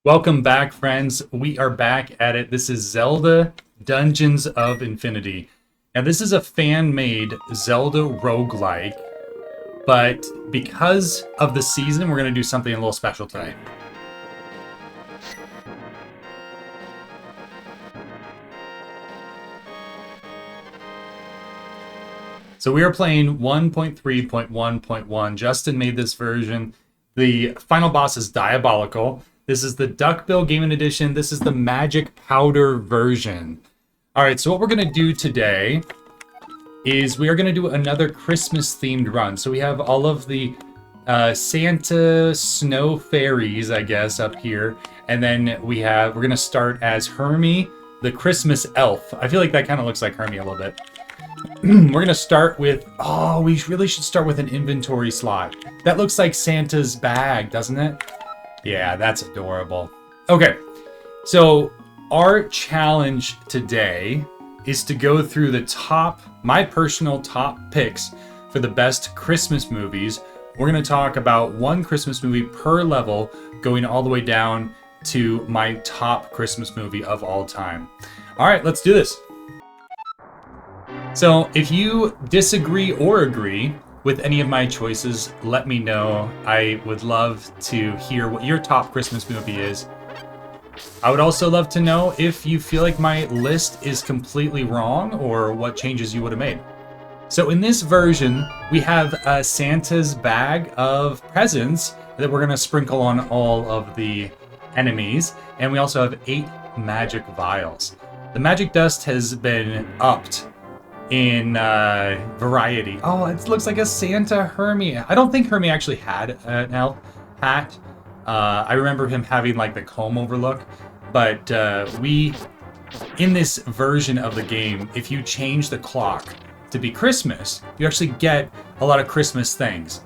Welcome back, friends. We are back at it. This is Zelda Dungeons of Infinity. Now, this is a fan-made Zelda roguelike, but because of the season, we're going to do something a little special tonight. So we are playing 1.3.1.1. Justin made this version. The final boss is Diabolical. This is the Duckbill Gaming Edition. This is the Magic Powder version. All right, so what we're going to do today is we are going to do another Christmas-themed run. So we have all of the Santa snow fairies, I guess, up here. And then we're going to start as Hermie, the Christmas elf. I feel like that kind of looks like Hermie a little bit. We're going to start with, we really should start with an inventory slot. That looks like Santa's bag, doesn't it? Yeah, that's adorable. Okay, so our challenge today is to go through my personal top picks for the best Christmas movies. We're going to talk about one Christmas movie per level, going all the way down to my top Christmas movie of all time. All right, let's do this. So if you disagree or agree with any of my choices, let me know. I would love to hear what your top Christmas movie is. I would also love to know if you feel like my list is completely wrong or what changes you would have made. So in this version, we have Santa's bag of presents that we're going to sprinkle on all of the enemies. And we also have 8 magic vials. The magic dust has been upped in variety. Oh, it looks like a Santa Hermie. I don't think Hermie actually had an elf hat. I remember him having like the comb over look, but in this version of the game, if you change the clock to be Christmas, you actually get a lot of Christmas things,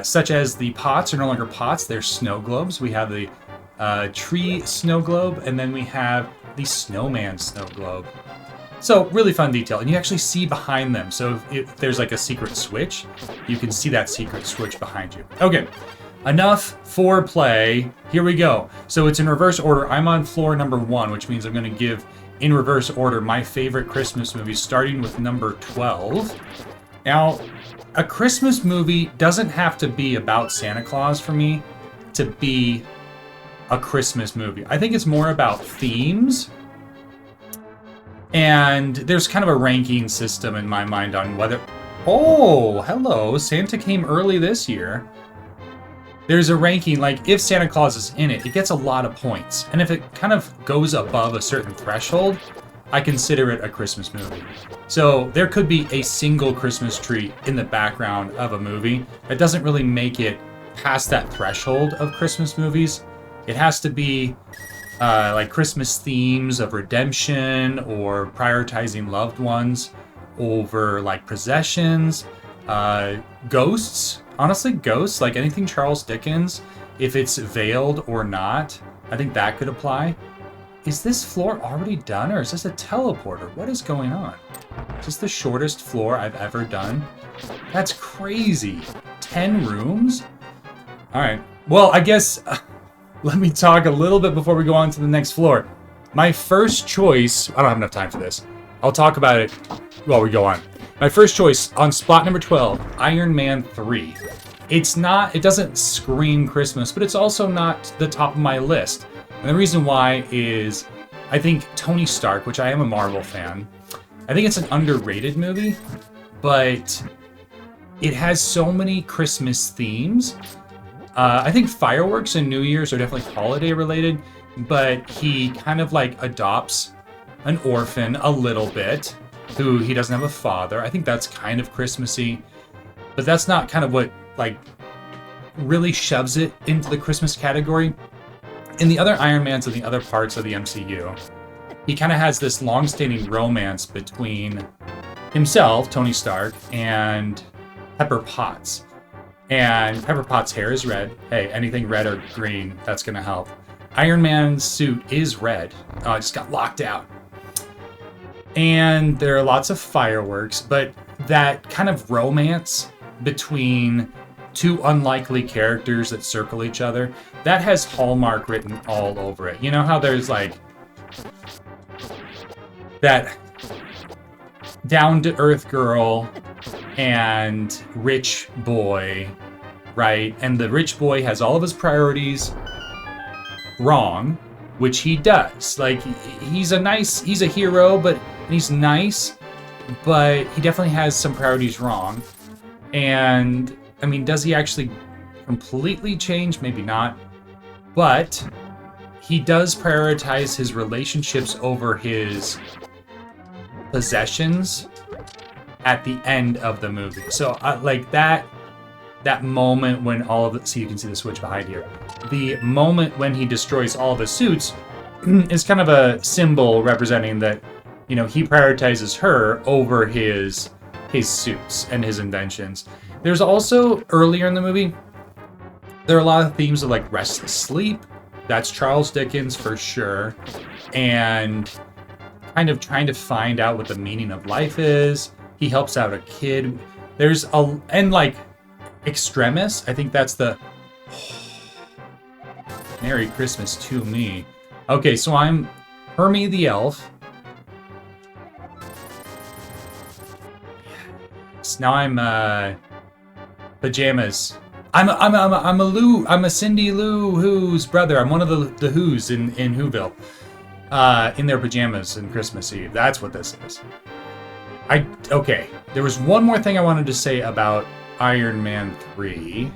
such as the pots are no longer pots, they're snow globes. We have the tree snow globe, and then we have the snowman snow globe. So, really fun detail. And you actually see behind them. So if there's like a secret switch, you can see that secret switch behind you. Okay, enough foreplay. Here we go. So it's in reverse order. I'm on floor number 1, which means I'm going to give, in reverse order, my favorite Christmas movies, starting with number 12. Now, a Christmas movie doesn't have to be about Santa Claus for me to be a Christmas movie. I think it's more about themes. And there's kind of a ranking system in my mind on whether... Oh, hello, Santa came early this year. There's a ranking, like if Santa Claus is in it, it gets a lot of points. And if it kind of goes above a certain threshold, I consider it a Christmas movie. So there could be a single Christmas tree in the background of a movie that doesn't really make it past that threshold of Christmas movies. It has to be... like Christmas themes of redemption or prioritizing loved ones over like possessions, ghosts, honestly ghosts, like anything Charles Dickens, if it's veiled or not, I think that could apply. Is this floor already done or is this a teleporter? What is going on? Is this the shortest floor I've ever done? That's crazy. 10 rooms? All right, well, I guess... let me talk a little bit before we go on to the next floor. My first choice... I don't have enough time for this. I'll talk about it while we go on. My first choice on spot number 12, Iron Man 3. It doesn't scream Christmas, but it's also not the top of my list. And the reason why is I think Tony Stark, which I am a Marvel fan, I think it's an underrated movie, but it has so many Christmas themes. I think fireworks and New Year's are definitely holiday related, but he kind of like adopts an orphan a little bit who he doesn't have a father. I think that's kind of Christmassy, but that's not kind of what like really shoves it into the Christmas category. In the other Iron Mans and the other parts of the MCU, he kind of has this long-standing romance between himself, Tony Stark, and Pepper Potts. And Pepper Potts' hair is red. Hey, anything red or green, that's going to help. Iron Man's suit is red. Oh, it just got locked out. And there are lots of fireworks, but that kind of romance between two unlikely characters that circle each other, that has Hallmark written all over it. You know how there's like that down-to-earth girl and rich boy, right? And the rich boy has all of his priorities wrong, which he does. Like, he's a hero, but he's nice, but he definitely has some priorities wrong. And, I mean, does he actually completely change? Maybe not. But he does prioritize his relationships over his possessions at the end of the movie. So, like, that moment when all of it... See, you can see the switch behind here. The moment when he destroys all of his suits is kind of a symbol representing that, you know, he prioritizes her over his suits and his inventions. There's also, earlier in the movie, there are a lot of themes of, like, restless sleep. That's Charles Dickens for sure. And kind of trying to find out what the meaning of life is. He helps out a kid. And, like, Extremis, I think that's the... Merry Christmas to me. Okay, so I'm Hermie the Elf. Yes, now I'm Pajamas. I'm a Cindy Lou Who's brother. I'm one of the Who's in Whoville. In their pajamas on Christmas Eve. That's what this is. Okay. There was one more thing I wanted to say about Iron Man 3,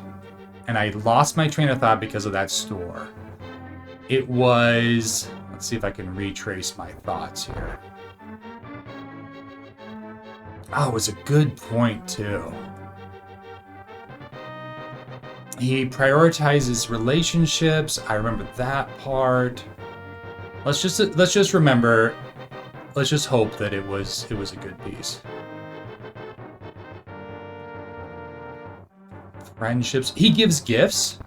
and I lost my train of thought because of that store. It was... Let's see if I can retrace my thoughts here. Oh, it was a good point, too. He prioritizes relationships. I remember that part. Let's just remember. Let's just hope that it was a good piece. Friendships. He gives gifts.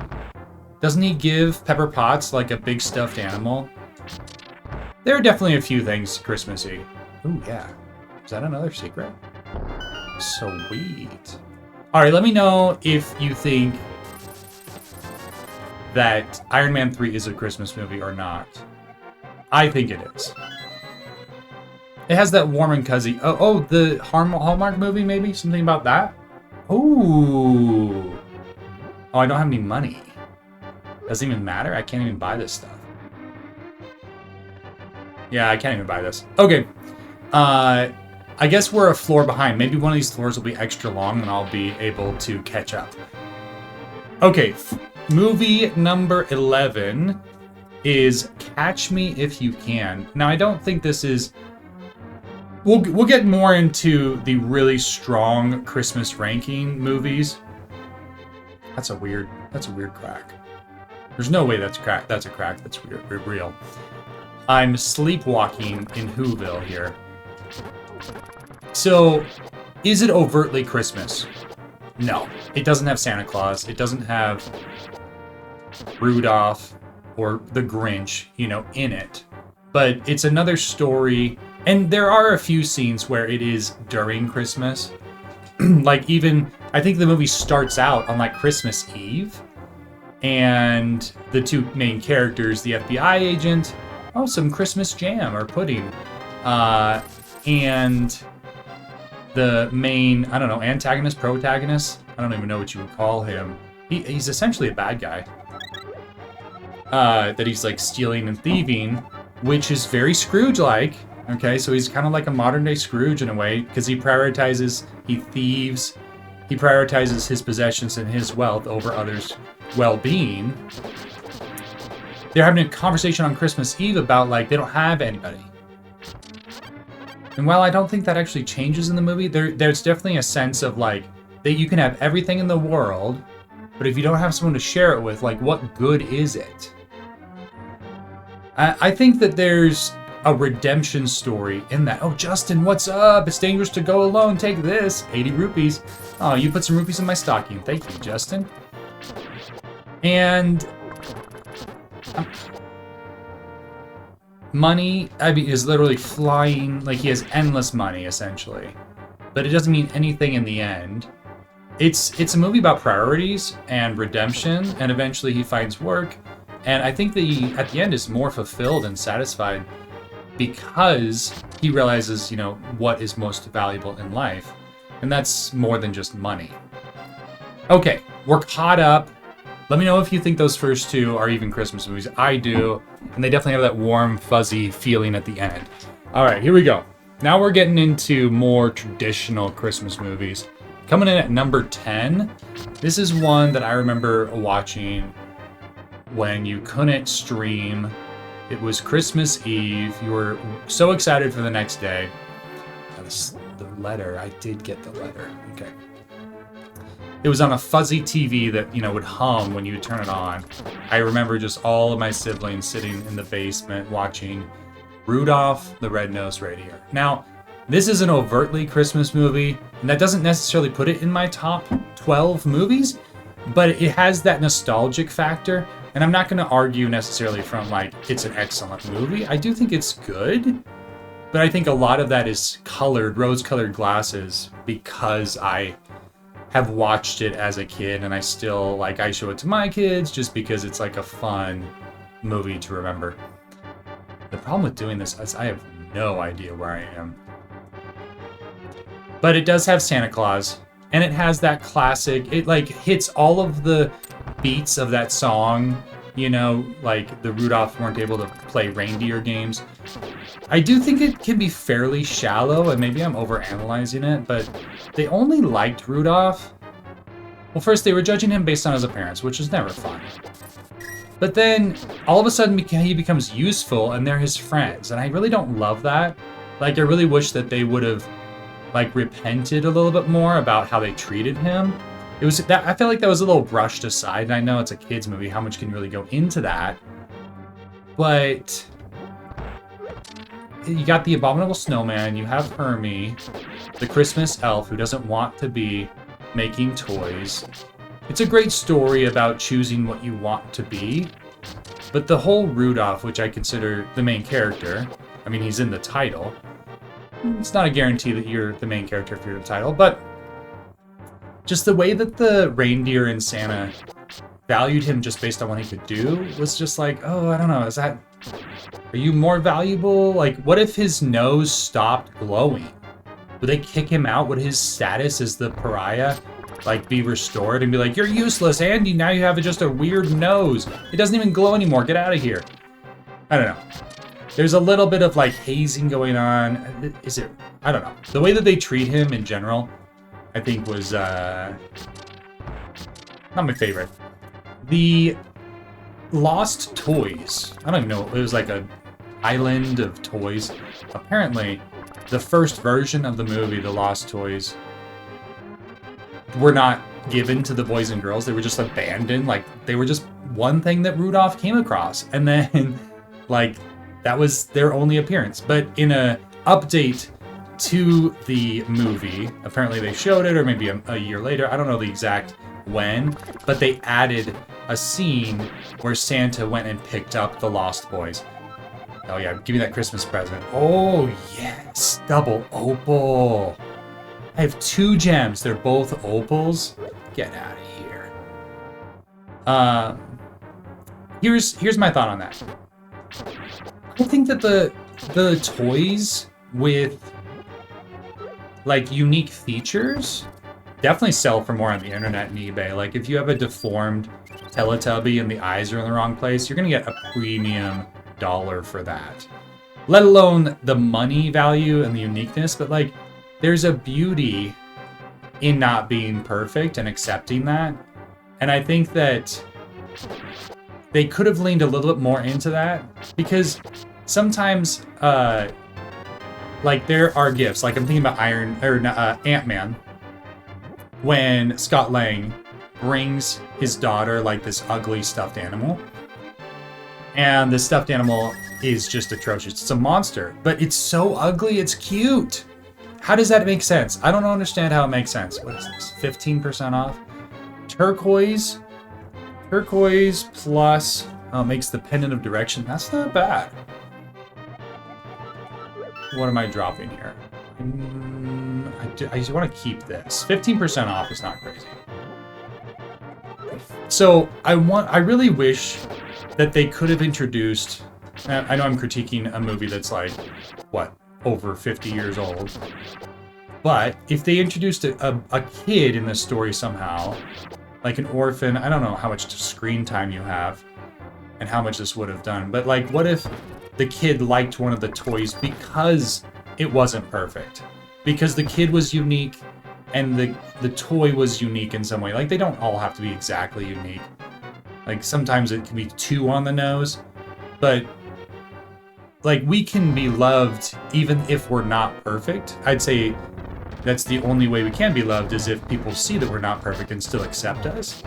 Doesn't he give Pepper Potts like a big stuffed animal? There are definitely a few things Christmassy. Ooh, yeah. Is that another secret? Sweet. All right, let me know if you think that Iron Man 3 is a Christmas movie or not. I think it is. It has that warm and cozy... Oh, the Hallmark movie, maybe? Something about that? Ooh. Oh, I don't have any money. Doesn't even matter? I can't even buy this stuff. Yeah, I can't even buy this. Okay. I guess we're a floor behind. Maybe one of these floors will be extra long and I'll be able to catch up. Okay. Movie number 11 is Catch Me If You Can. Now, I don't think this is... We'll get more into the really strong Christmas ranking movies. That's a weird crack. There's no way that's crack. That's a crack. That's real. I'm sleepwalking in Whoville here. So, is it overtly Christmas? No. It doesn't have Santa Claus. It doesn't have Rudolph or the Grinch, you know, in it. But it's another story, and there are a few scenes where it is during Christmas. Like, even, I think the movie starts out on, like, Christmas Eve, and the two main characters, the FBI agent, some Christmas jam or pudding, and the main, I don't know, antagonist, protagonist, I don't even know what you would call him. He's essentially a bad guy. That he's, like, stealing and thieving, which is very Scrooge-like. Okay, so he's kind of like a modern-day Scrooge in a way, because he thieves, he prioritizes his possessions and his wealth over others' well-being. They're having a conversation on Christmas Eve about, like, they don't have anybody. And while I don't think that actually changes in the movie, there's definitely a sense of, like, that you can have everything in the world, but if you don't have someone to share it with, like, what good is it? I think that there's a redemption story in that. Oh, Justin, what's up? It's dangerous to go alone. Take this. 80 rupees. Oh, you put some rupees in my stocking. Thank you, Justin. And money, I mean, is literally flying. Like, he has endless money, essentially. But it doesn't mean anything in the end. It's a movie about priorities and redemption, and eventually he finds work. And I think that he, at the end, is more fulfilled and satisfied because he realizes, you know, what is most valuable in life. And that's more than just money. Okay, we're caught up. Let me know if you think those first two are even Christmas movies. I do, and they definitely have that warm, fuzzy feeling at the end. All right, here we go. Now we're getting into more traditional Christmas movies. Coming in at number 10, this is one that I remember watching when you couldn't stream. It was Christmas Eve. You were so excited for the next day. The letter, I did get the letter. Okay. It was on a fuzzy TV that, you know, would hum when you turn it on. I remember just all of my siblings sitting in the basement watching Rudolph the Red-Nosed Reindeer. Now, this is an overtly Christmas movie, and that doesn't necessarily put it in my top 12 movies, but it has that nostalgic factor, and I'm not going to argue necessarily from, like, it's an excellent movie. I do think it's good, but I think a lot of that is colored, rose-colored glasses, because I have watched it as a kid, and I still, like, I show it to my kids just because it's, like, a fun movie to remember. The problem with doing this is I have no idea where I am. But it does have Santa Claus, and it has that classic, it like hits all of the beats of that song, you know, like the Rudolph weren't able to play reindeer games. I do think it can be fairly shallow, and maybe I'm overanalyzing it, but they only liked Rudolph. Well, first they were judging him based on his appearance, which is never fun. But then all of a sudden he becomes useful, and they're his friends, and I really don't love that. Like, I really wish that they would have, like, repented a little bit more about how they treated him. It was that I feel like that was a little brushed aside, and I know it's a kids movie. How much can you really go into that? But you got the abominable snowman. You have Hermie, the Christmas elf who doesn't want to be making toys. It's a great story about choosing what you want to be. But the whole Rudolph, which I consider the main character, I mean, he's in the title. It's not a guarantee that you're the main character if you're the title, but just the way that the reindeer and Santa valued him just based on what he could do was just like, oh, I don't know, are you more valuable? Like, what if his nose stopped glowing? Would they kick him out? Would his status as the pariah, like, be restored and be like, you're useless, Andy, now you have just a weird nose. It doesn't even glow anymore, get out of here. I don't know. There's a little bit of, like, hazing going on. Is it? I don't know. The way that they treat him in general, I think was, not my favorite. The Lost Toys. I don't even know. It was like a island of toys. Apparently, the first version of the movie, The Lost Toys, were not given to the boys and girls. They were just abandoned. Like, they were just one thing that Rudolph came across. And then, like, that was their only appearance. But in a update to the movie, apparently they showed it, or maybe a year later, I don't know the exact when, but they added a scene where Santa went and picked up the Lost Boys. Oh yeah, give me that Christmas present. Oh yes, double opal. I have 2 gems, they're both opals. Get out of here. Here's my thought on that. I think that the toys with, like, unique features definitely sell for more on the internet and eBay. Like, if you have a deformed Teletubby and the eyes are in the wrong place, you're gonna get a premium dollar for that. Let alone the money value and the uniqueness, but, like, there's a beauty in not being perfect and accepting that. And I think that they could have leaned a little bit more into that, because sometimes, like, there are gifts. Like, I'm thinking about Ant-Man, when Scott Lang brings his daughter, like, this ugly stuffed animal, and the stuffed animal is just atrocious. It's a monster, but it's so ugly, it's cute. How does that make sense? I don't understand how it makes sense. What is this? 15% off? Turquoise plus, makes the pendant of direction. That's not bad. What am I dropping here? I just want to keep this. 15% off is not crazy. So I really wish that they could have introduced. I know I'm critiquing a movie that's like, what, over 50 years old. But if they introduced a kid in the story somehow, like an orphan, I don't know how much screen time you have and how much this would have done. But like, what if the kid liked one of the toys because it wasn't perfect? Because the kid was unique and the toy was unique in some way. Like, they don't all have to be exactly unique. Like, sometimes it can be too on the nose. But, like, we can be loved even if we're not perfect. I'd say that's the only way we can be loved, is if people see that we're not perfect and still accept us.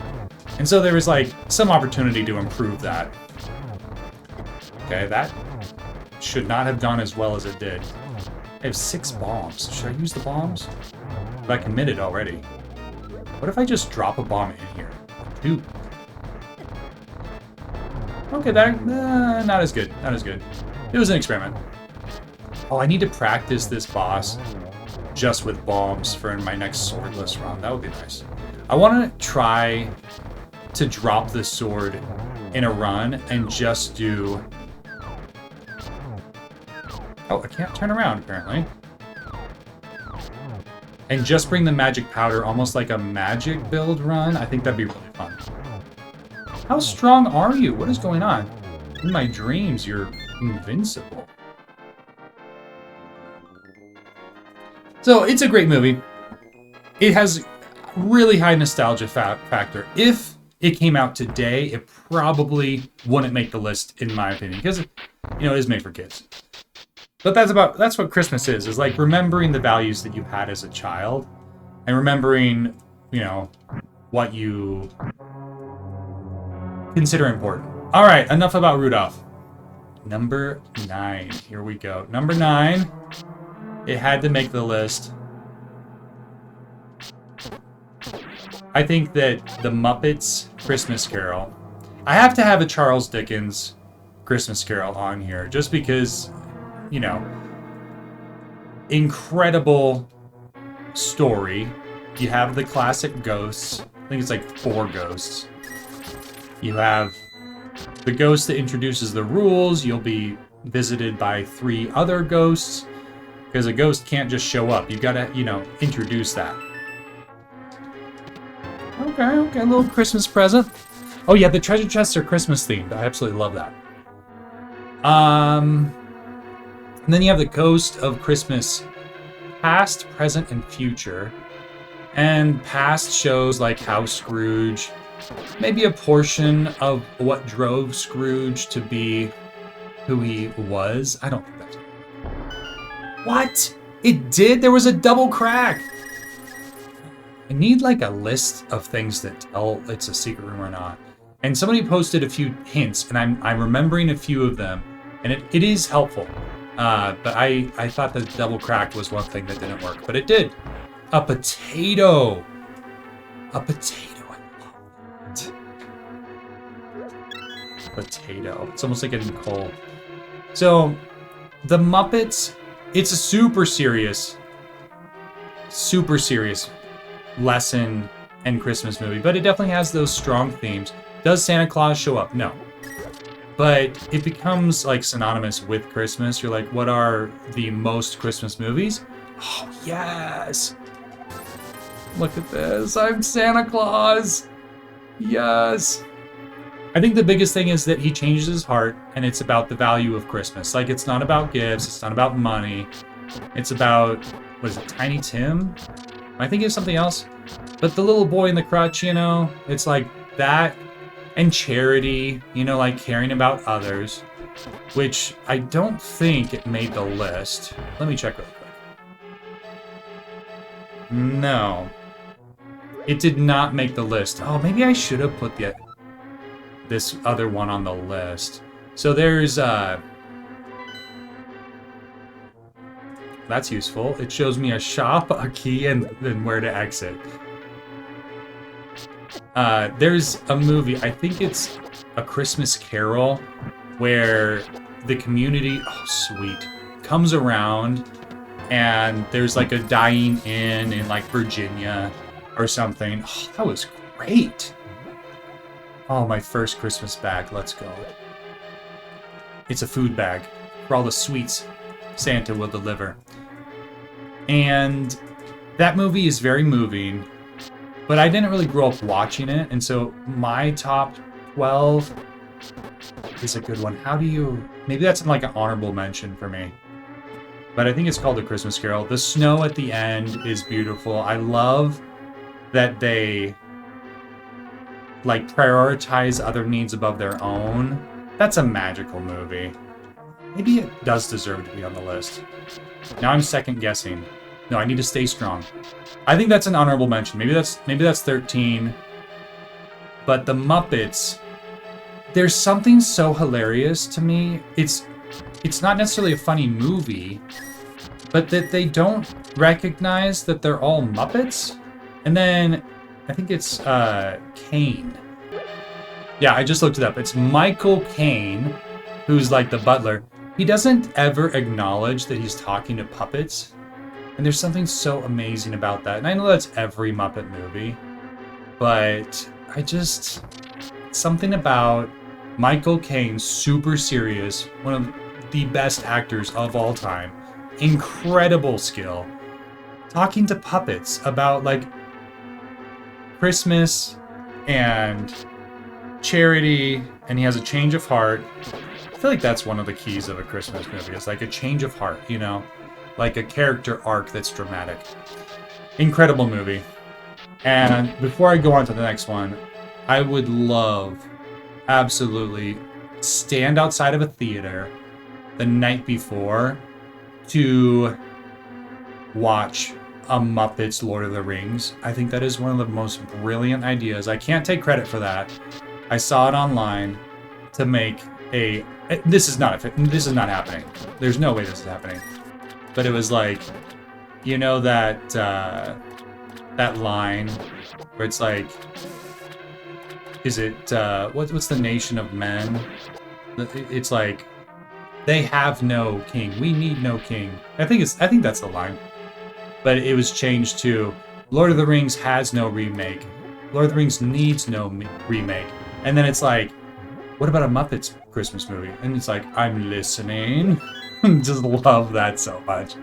And so there was, like, some opportunity to improve that. Okay, that should not have gone as well as it did. I have 6 bombs. Should I use the bombs? But I committed already. What if I just drop a bomb in here? 2. Okay, that not as good. Not as good. It was an experiment. Oh, I need to practice this boss just with bombs for my next swordless run. That would be nice. I want to try to drop the sword in a run and just do... Oh, I can't turn around, apparently. And just bring the magic powder, almost like a magic build run. I think that'd be really fun. How strong are you? What is going on? In my dreams, you're invincible. So, it's a great movie. It has really high nostalgia factor. If it came out today, it probably wouldn't make the list, in my opinion, because, you know, it is made for kids. But that's what Christmas is like remembering the values that you had as a child and remembering, you know, what you consider important. All right, enough about Rudolph. Number 9. Here we go. Number 9. It had to make the list. I think that the Muppets Christmas Carol. I have to have a Charles Dickens Christmas Carol on here just because, you know, incredible story. You have the classic ghosts. I think it's like 4 ghosts. You have the ghost that introduces the rules. You'll be visited by 3 other ghosts, because a ghost can't just show up. You gotta, you know, introduce that. Okay, a little Christmas present. Oh yeah, the treasure chests are Christmas themed. I absolutely love that. And then you have the Ghost of Christmas Past, Present, and Future. And past shows like how Scrooge, maybe a portion of what drove Scrooge to be who he was. I don't think that's... What? It did? There was a double crack! I need like a list of things that tell it's a secret room or not. And somebody posted a few hints, and I'm remembering a few of them, and it is helpful. But I thought the double crack was one thing that didn't work, but it did. A potato. A potato. I love it. Potato. It's almost like getting cold. So, the Muppets, it's a super serious lesson and Christmas movie, but it definitely has those strong themes. Does Santa Claus show up? No. But it becomes like synonymous with Christmas. You're like, what are the most Christmas movies? Oh, yes. Look at this. I'm Santa Claus. Yes. I think the biggest thing is that he changes his heart, and it's about the value of Christmas. Like, it's not about gifts. It's not about money. It's about, what is it, Tiny Tim? Am I thinking of something else? But the little boy in the crutch, you know, it's like that. And charity, you know, like caring about others, which I don't think it made the list. Let me check real quick. No. It did not make the list. Oh, maybe I should have put this other one on the list. So there's, that's useful. It shows me a shop, a key, and where to exit. There's a movie, I think it's A Christmas Carol, where the community, oh sweet, comes around and there's like a dying inn in like Virginia or something. Oh, that was great. Oh, my first Christmas bag. Let's go. It's a food bag for all the sweets Santa will deliver. And that movie is very moving, but I didn't really grow up watching it, and so my top 12 is a good one. How do you... Maybe that's like an honorable mention for me. But I think it's called A Christmas Carol. The snow at the end is beautiful. I love that they like prioritize other needs above their own. That's a magical movie. Maybe it does deserve to be on the list. Now I'm second guessing. No, I need to stay strong. I think that's an honorable mention. Maybe that's 13. But the Muppets, there's something so hilarious to me. It's not necessarily a funny movie, but that they don't recognize that they're all Muppets. And then I think it's Caine. Yeah, I just looked it up. It's Michael Caine, who's like the butler. He doesn't ever acknowledge that he's talking to puppets. And there's something so amazing about that. And I know that's every Muppet movie, but something about Michael Caine, super serious, one of the best actors of all time, incredible skill, talking to puppets about like Christmas and charity, and he has a change of heart. I feel like that's one of the keys of a Christmas movie. It's like a change of heart, you know? Like a character arc that's dramatic. Incredible movie. And before I go on to the next one, I would love, absolutely, stand outside of a theater the night before to watch a Muppets Lord of the Rings. I think that is one of the most brilliant ideas. I can't take credit for that. I saw it online to make a... This is not happening. There's no way this is happening. But it was like, you know that that line where it's like, is it what's the nation of men? It's like, they have no king. We need no king. I think that's the line. But it was changed to Lord of the Rings has no remake. Lord of the Rings needs no remake. And then it's like, what about a Muppets Christmas movie? And it's like, I'm listening. Just love that so much.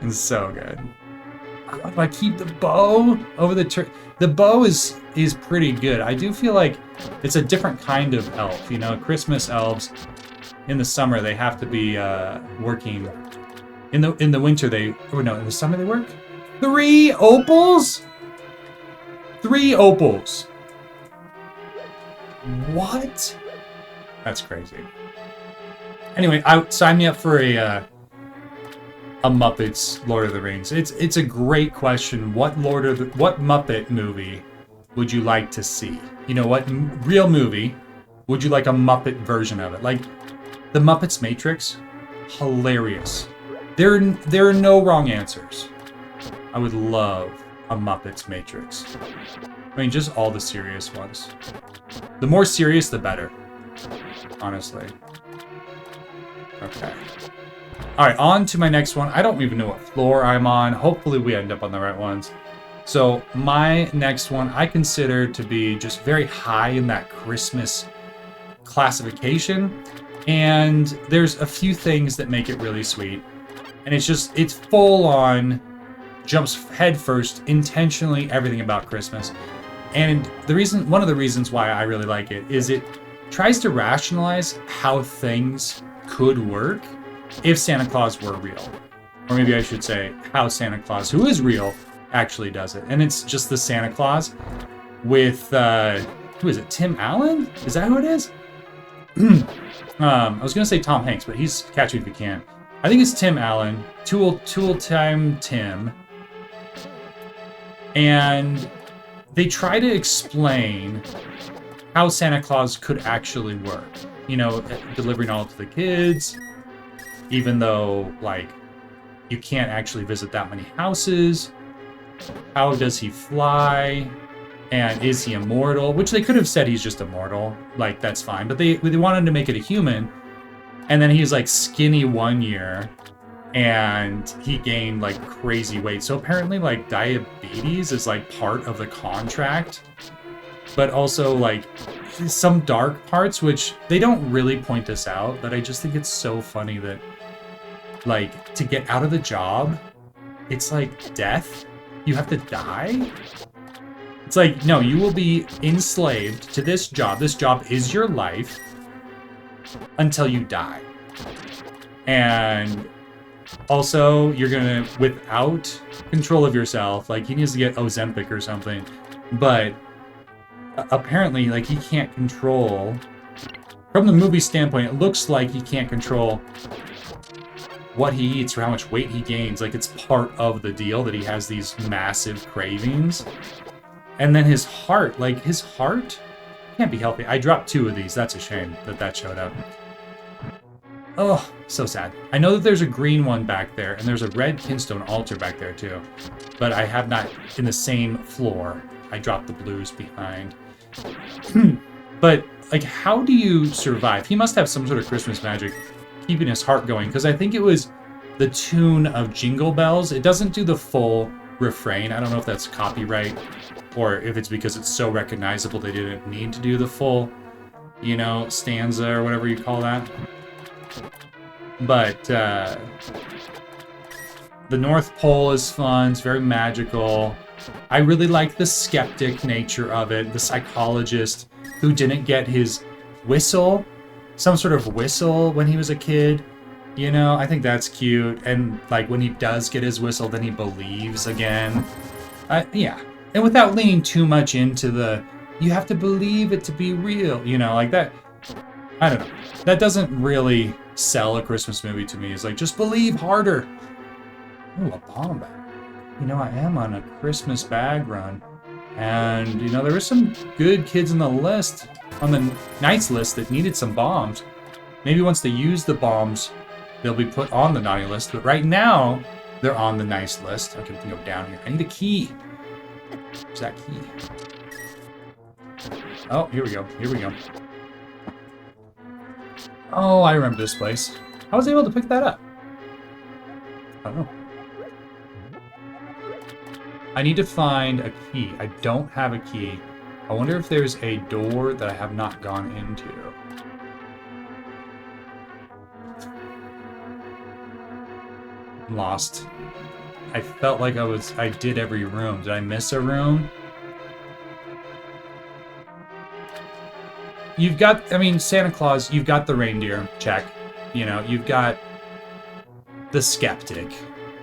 It's so good. How do I keep the bow over the tree? The bow is pretty good. I do feel like it's a different kind of elf. You know, Christmas elves in the summer they have to be working. In the winter in the summer they work. 3 opals. 3 opals. What? That's crazy. Anyway, sign me up for a Muppets Lord of the Rings. It's a great question. What Muppet movie would you like to see? You know, what real movie would you like a Muppet version of it? Like the Muppets Matrix, hilarious. There are no wrong answers. I would love a Muppets Matrix. I mean, just all the serious ones. The more serious, the better. Honestly. Okay. Alright, on to my next one. I don't even know what floor I'm on. Hopefully we end up on the right ones. So, my next one I consider to be just very high in that Christmas classification. And there's a few things that make it really sweet. And it's full on, jumps headfirst, intentionally everything about Christmas. And one of the reasons why I really like it is it tries to rationalize how things could work if Santa Claus were real. Or maybe I should say how Santa Claus, who is real, actually does it. And it's just the Santa Claus with, who is it, Tim Allen? Is that who it is? I was going to say Tom Hanks, but he's Catch Me If You Can. I think it's Tim Allen, Tool Time Tim. And they try to explain how Santa Claus could actually work. You know, delivering all to the kids, even though, like, you can't actually visit that many houses. How does he fly? And is he immortal? Which they could have said he's just immortal. Like, that's fine. But they wanted to make it a human. And then he's, like, skinny one year. and he gained like crazy weight. So apparently like diabetes is like part of the contract, but also like some dark parts, which they don't really point this out, but I just think it's so funny that like to get out of the job, it's like death. You have to die. It's like, no, you will be enslaved to this job. This job is your life until you die. And also, you're gonna, without control of yourself, like he needs to get Ozempic or something, but apparently, like he can't control, from the movie standpoint, it looks like he can't control what he eats or how much weight he gains. Like it's part of the deal that he has these massive cravings. And then his heart can't be healthy. I dropped 2 of these. That's a shame that showed up. Oh, so sad. I know that there's a green one back there, and there's a red kinstone altar back there too. But I have not in the same floor. I dropped the blues behind. But, like, how do you survive? He must have some sort of Christmas magic keeping his heart going, because I think it was the tune of Jingle Bells. It doesn't do the full refrain. I don't know if that's copyright, or if it's because it's so recognizable they didn't need to do the full, you know, stanza or whatever you call that. But the North Pole is fun. It's very magical. I really like the skeptic nature of it. The psychologist who didn't get his whistle, some sort of whistle when he was a kid. You know, I think that's cute. And like when he does get his whistle, then he believes again. Yeah. And without leaning too much into the, you have to believe it to be real, you know, like that. I don't know. That doesn't really sell a Christmas movie to me. It's like, just believe harder. Ooh, a bomb bag. You know, I am on a Christmas bag run. And, you know, there were some good kids on the list, on the Knights list that needed some bombs. Maybe once they use the bombs, they'll be put on the naughty list. But right now, they're on the nice list. Okay, we can go down here. I need a key. Where's that key? Oh, here we go. Here we go. Oh, I remember this place. I was able to pick that up. I don't know. I need to find a key. I don't have a key. I wonder if there's a door that I have not gone into. I'm lost. I felt like I did every room. Did I miss a room? You've got, I mean, Santa Claus, you've got the reindeer, check. You know, you've got the skeptic,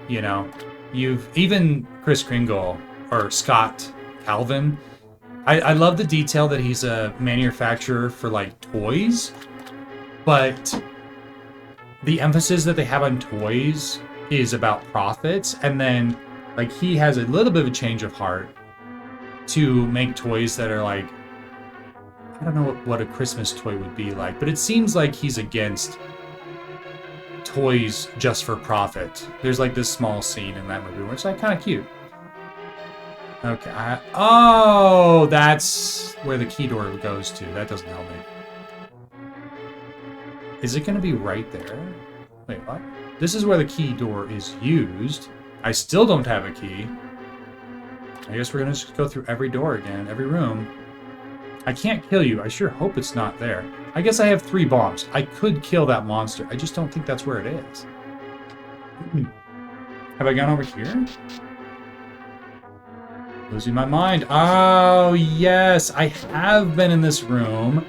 you know. You've, even Kris Kringle, or Scott Calvin. I love the detail that he's a manufacturer for, like, toys. But the emphasis that they have on toys is about profits. And then, like, he has a little bit of a change of heart to make toys that are, like, I don't know what a Christmas toy would be like, but it seems like he's against toys just for profit. There's like this small scene in that movie where it's like kind of cute. Okay. Oh, that's where the key door goes to. That doesn't help me. Is it going to be right there? Wait, what? This is where the key door is used. I still don't have a key. I guess we're going to just go through every door again, every room. I can't kill you. I sure hope it's not there. I guess I have 3 bombs. I could kill that monster. I just don't think that's where it is. Have I gone over here? Losing my mind. Oh, yes. I have been in this room.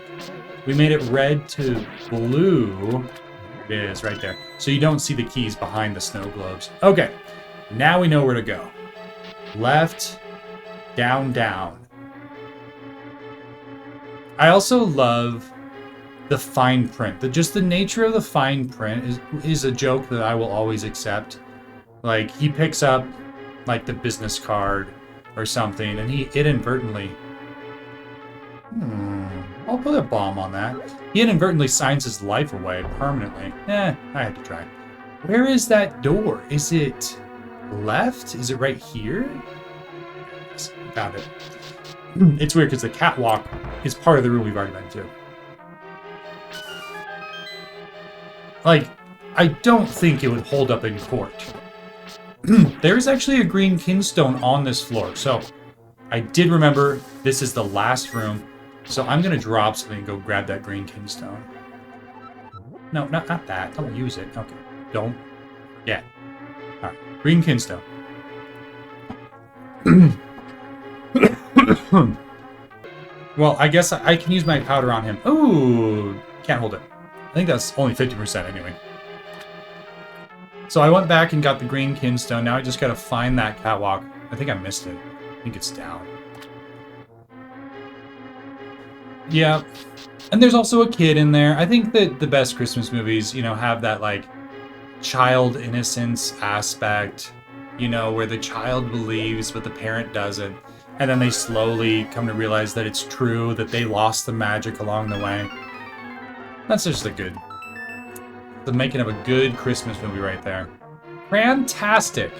We made it red to blue. It is right there. So you don't see the keys behind the snow globes. Okay. Now we know where to go. Left, down, down. I also love the fine print. Just the nature of the fine print is a joke that I will always accept. Like, he picks up, like, the business card or something, and he inadvertently... I'll put a bomb on that. He inadvertently signs his life away permanently. I had to try. Where is that door? Is it left? Is it right here? Yes, found it. It's weird because the catwalk is part of the room we've already been to. Like, I don't think it would hold up in court. There's actually a green kinstone on this floor, so I did remember this is the last room, so I'm going to drop something and go grab that green kinstone. No, not that. Don't use it. Okay. Don't forget. Alright. Green kinstone. Well, I guess I can use my powder on him. Ooh, can't hold it. I think that's only 50% anyway. So I went back and got the green kinstone. Now I just gotta find that catwalk. I think I missed it. I think it's down. Yeah. And there's also a kid in there. I think that the best Christmas movies, you know, have that, like, child innocence aspect, you know, where the child believes but the parent doesn't. And then they slowly come to realize that it's true, that they lost the magic along the way. That's just the making of a good Christmas movie right there. Fantastic!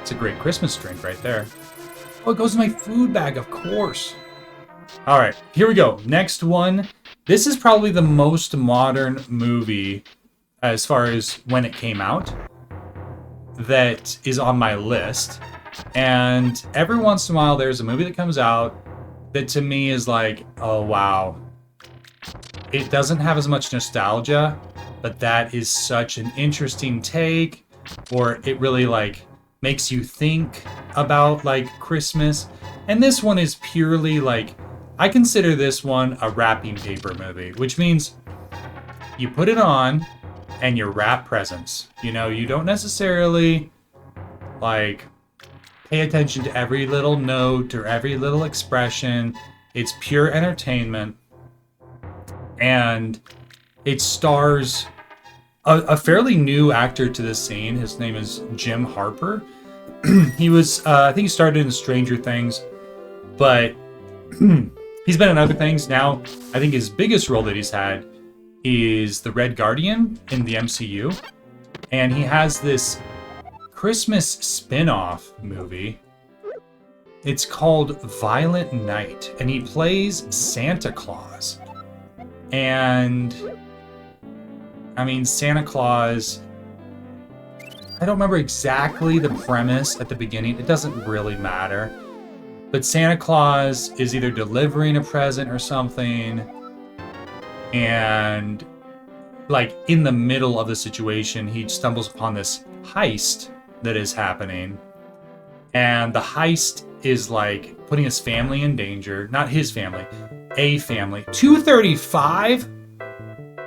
It's a great Christmas drink right there. Oh, it goes in my food bag, of course. Alright, here we go. Next one. This is probably the most modern movie, as far as when it came out, that is on my list. And every once in a while, there's a movie that comes out that to me is like, oh wow. It doesn't have as much nostalgia, but that is such an interesting take, or it really like makes you think about like Christmas. And this one is purely like, I consider this one a wrapping paper movie, which means you put it on and you wrap presents. You know, you don't necessarily like pay attention to every little note or every little expression. It's pure entertainment. And it stars a fairly new actor to this scene. His name is Jim Harper. He was, I think he started in Stranger Things, but he's been in other things. Now, I think his biggest role that he's had is the Red Guardian in the MCU. And he has this Christmas spin-off movie. It's called Violent Night, and he plays Santa Claus. And I mean, Santa Claus, I don't remember exactly the premise at the beginning. It doesn't really matter. But Santa Claus is either delivering a present or something, and like in the middle of the situation, he stumbles upon this heist that is happening. And the heist is like putting his family in danger. Not his family, a family. $235?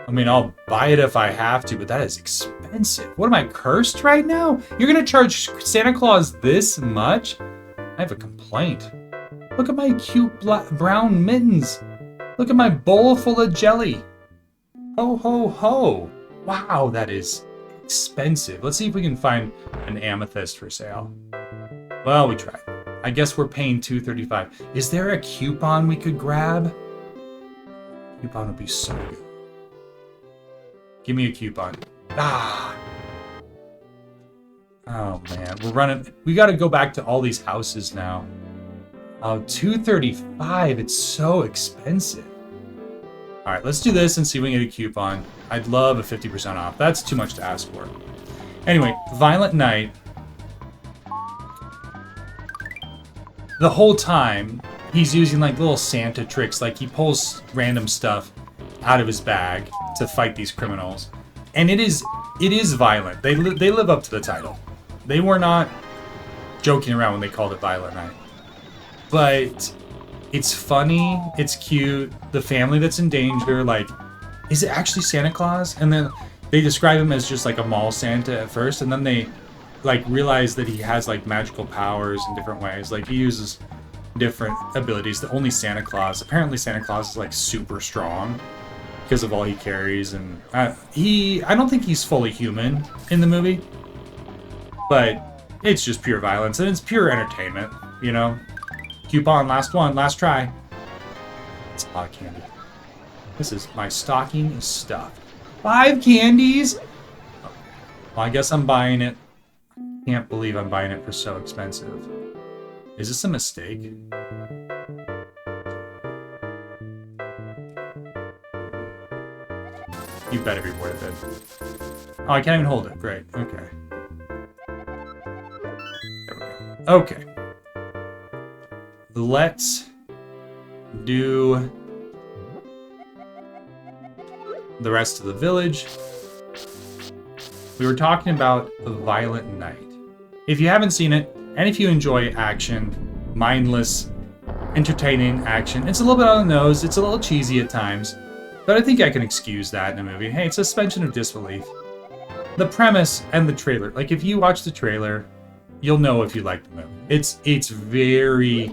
I mean, I'll buy it if I have to, but that is expensive. What am I, cursed right now? You're gonna charge Santa Claus this much? I have a complaint. Look at my cute brown mittens. Look at my bowl full of jelly. Ho, ho, ho. Wow, that is expensive. Let's see if we can find an amethyst for sale. Well, we tried. I guess we're paying $235. Is there a coupon we could grab? Coupon would be so good. Give me a coupon. Ah. Oh man, we're running. We got to go back to all these houses now. Oh, $235. It's so expensive. All right, let's do this and see if we can get a coupon. I'd love a 50% off. That's too much to ask for. Anyway, Violent Night. The whole time, he's using like little Santa tricks. Like he pulls random stuff out of his bag to fight these criminals. And it is violent. They live up to the title. They were not joking around when they called it Violent Night. But it's funny, it's cute. The family that's in danger, like, is it actually Santa Claus? And then they describe him as just like a mall Santa at first, and then they like realize that he has like magical powers in different ways. Like he uses different abilities that only Santa Claus. Apparently Santa Claus is like super strong because of all he carries, and I don't think he's fully human in the movie, but it's just pure violence and it's pure entertainment, you know. Coupon, last one, last try. It's a lot of candy. This is, my stocking is stuffed. 5 candies? Well, I guess I'm buying it. Can't believe I'm buying it for so expensive. Is this a mistake? You better be worth it. Oh, I can't even hold it. Great. Okay. There we go. Okay. Let's do the rest of the village. We were talking about A Violent Night. If you haven't seen it, and if you enjoy action, mindless, entertaining action, it's a little bit on the nose, it's a little cheesy at times, but I think I can excuse that in a movie. Hey, it's suspension of disbelief. The premise and the trailer, like if you watch the trailer, you'll know if you like the movie. It's very...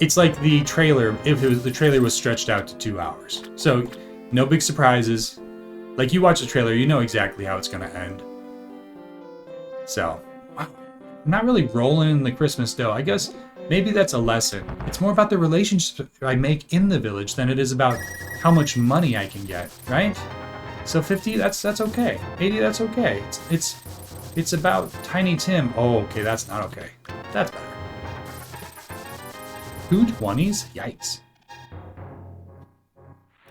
It's like the trailer, the trailer was stretched out to 2 hours. So, no big surprises. Like, you watch the trailer, you know exactly how it's gonna end. So, I'm not really rolling in the Christmas dough. I guess maybe that's a lesson. It's more about the relationships I make in the village than it is about how much money I can get, right? So 50, that's okay. 80, that's okay. It's about Tiny Tim. Oh, okay, that's not okay. That's better. 2 20s? Yikes.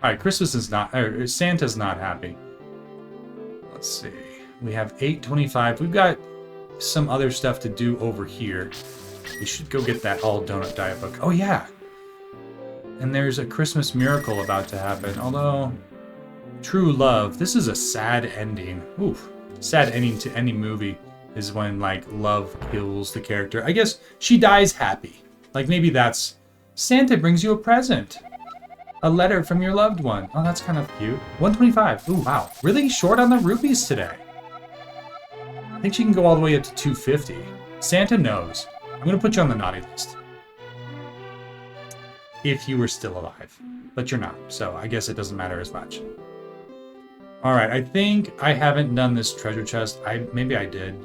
Alright, Christmas is not... Santa's not happy. Let's see. We have 825. We've got some other stuff to do over here. We should go get that all donut diet book. Oh, yeah. And there's a Christmas miracle about to happen. Although, true love. This is a sad ending. Oof. Sad ending to any movie is when, like, love kills the character. I guess she dies happy. Like, maybe that's... Santa brings you a present. A letter from your loved one. Oh, that's kind of cute. 125. Ooh, wow. Really short on the rupees today. I think she can go all the way up to 250. Santa knows. I'm going to put you on the naughty list. If you were still alive. But you're not, so I guess it doesn't matter as much. Alright, I think I haven't done this treasure chest. Maybe I did.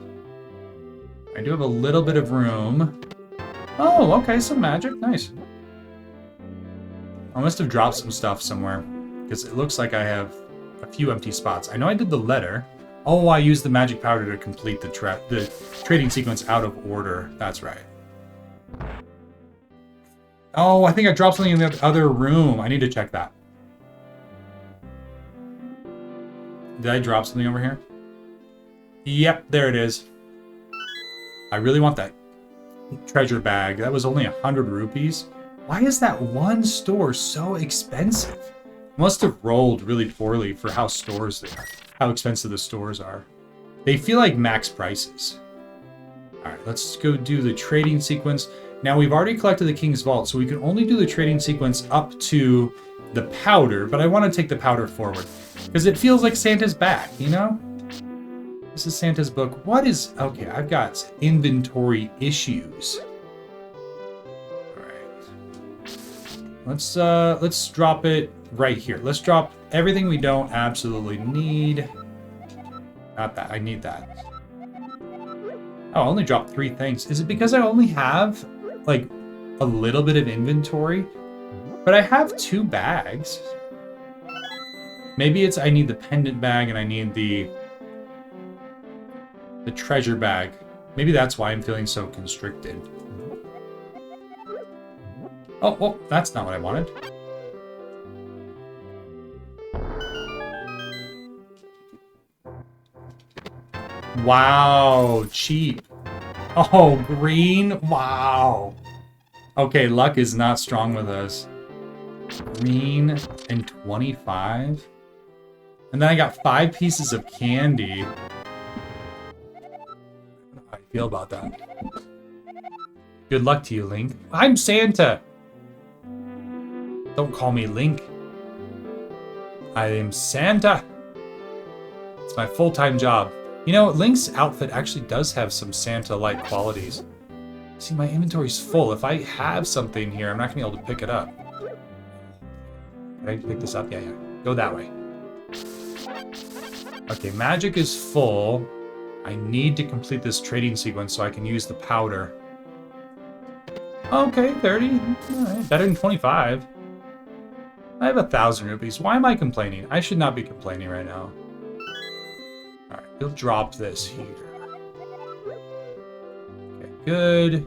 I do have a little bit of room. Oh, okay, some magic. Nice. I must have dropped some stuff somewhere, because it looks like I have a few empty spots. I know I did the letter. Oh, I used the magic powder to complete the trading sequence out of order. That's right. Oh, I think I dropped something in the other room. I need to check that. Did I drop something over here? Yep, there it is. I really want that treasure bag. That was only 100 rupees. Why is that one store so expensive? Must have rolled really poorly for how expensive the stores are. They feel like max prices. Alright, let's go do the trading sequence. Now we've already collected the King's Vault, so we can only do the trading sequence up to the powder, but I want to take the powder forward. Because it feels like Santa's back, you know? This is Santa's book. What is... Okay, I've got inventory issues. Let's drop it right here. Let's drop everything we don't absolutely need. Not that. I need that. Oh, I only dropped 3 things. Is it because I only have, like, a little bit of inventory? But I have 2 bags. Maybe it's I need the pendant bag and I need the treasure bag. Maybe that's why I'm feeling so constricted. Oh, well, that's not what I wanted. Wow, cheap. Oh, green? Wow. Okay, luck is not strong with us. Green and 25? And then I got 5 pieces of candy. I don't know how I feel about that. Good luck to you, Link. I'm Santa! Don't call me Link. I am Santa. It's my full-time job. You know, Link's outfit actually does have some Santa-like qualities. See, my inventory's full. If I have something here, I'm not gonna be able to pick it up. Can I pick this up? Yeah. Go that way. Okay, magic is full. I need to complete this trading sequence so I can use the powder. Okay, 30. Alright, better than 25. I have 1,000 rupees. Why am I complaining? I should not be complaining right now. Alright, we'll drop this here. Okay, good.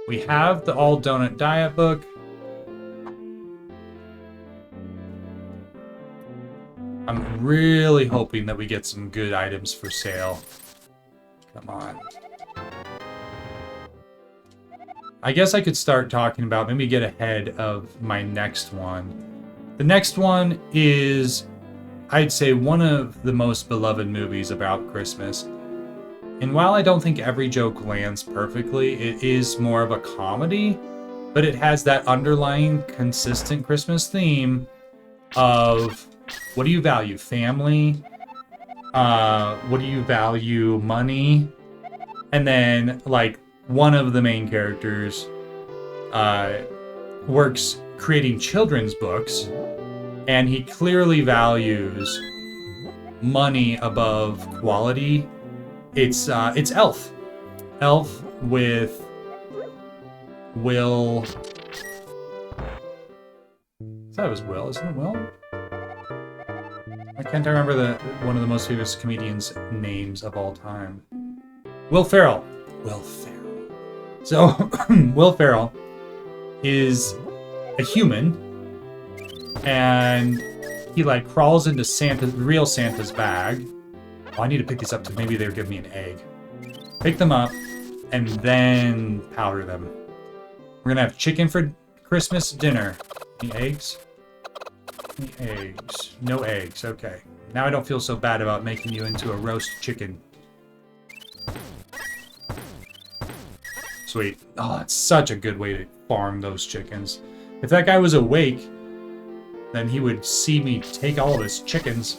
We have the all donut diet book. I'm really hoping that we get some good items for sale. Come on. I guess I could start talking about, maybe get ahead of my next one. The next one is, I'd say, one of the most beloved movies about Christmas. And while I don't think every joke lands perfectly, it is more of a comedy, but it has that underlying consistent Christmas theme of, what do you value? Family? What do you value? Money? And then, like, one of the main characters works creating children's books, and he clearly values money above quality. It's Elf. Elf with Will. I thought it was Will. Isn't it Will? I can't remember one of the most famous comedians' names of all time. Will Ferrell. Will Ferrell. So, Will Ferrell is a human, and he, like, crawls into real Santa's bag. Oh, I need to pick these up to maybe they'll give me an egg. Pick them up, and then powder them. We're gonna have chicken for Christmas dinner. Any eggs? Any eggs? No eggs, okay. Now I don't feel so bad about making you into a roast chicken. Sweet. Oh, that's such a good way to farm those chickens. If that guy was awake, then he would see me take all of his chickens.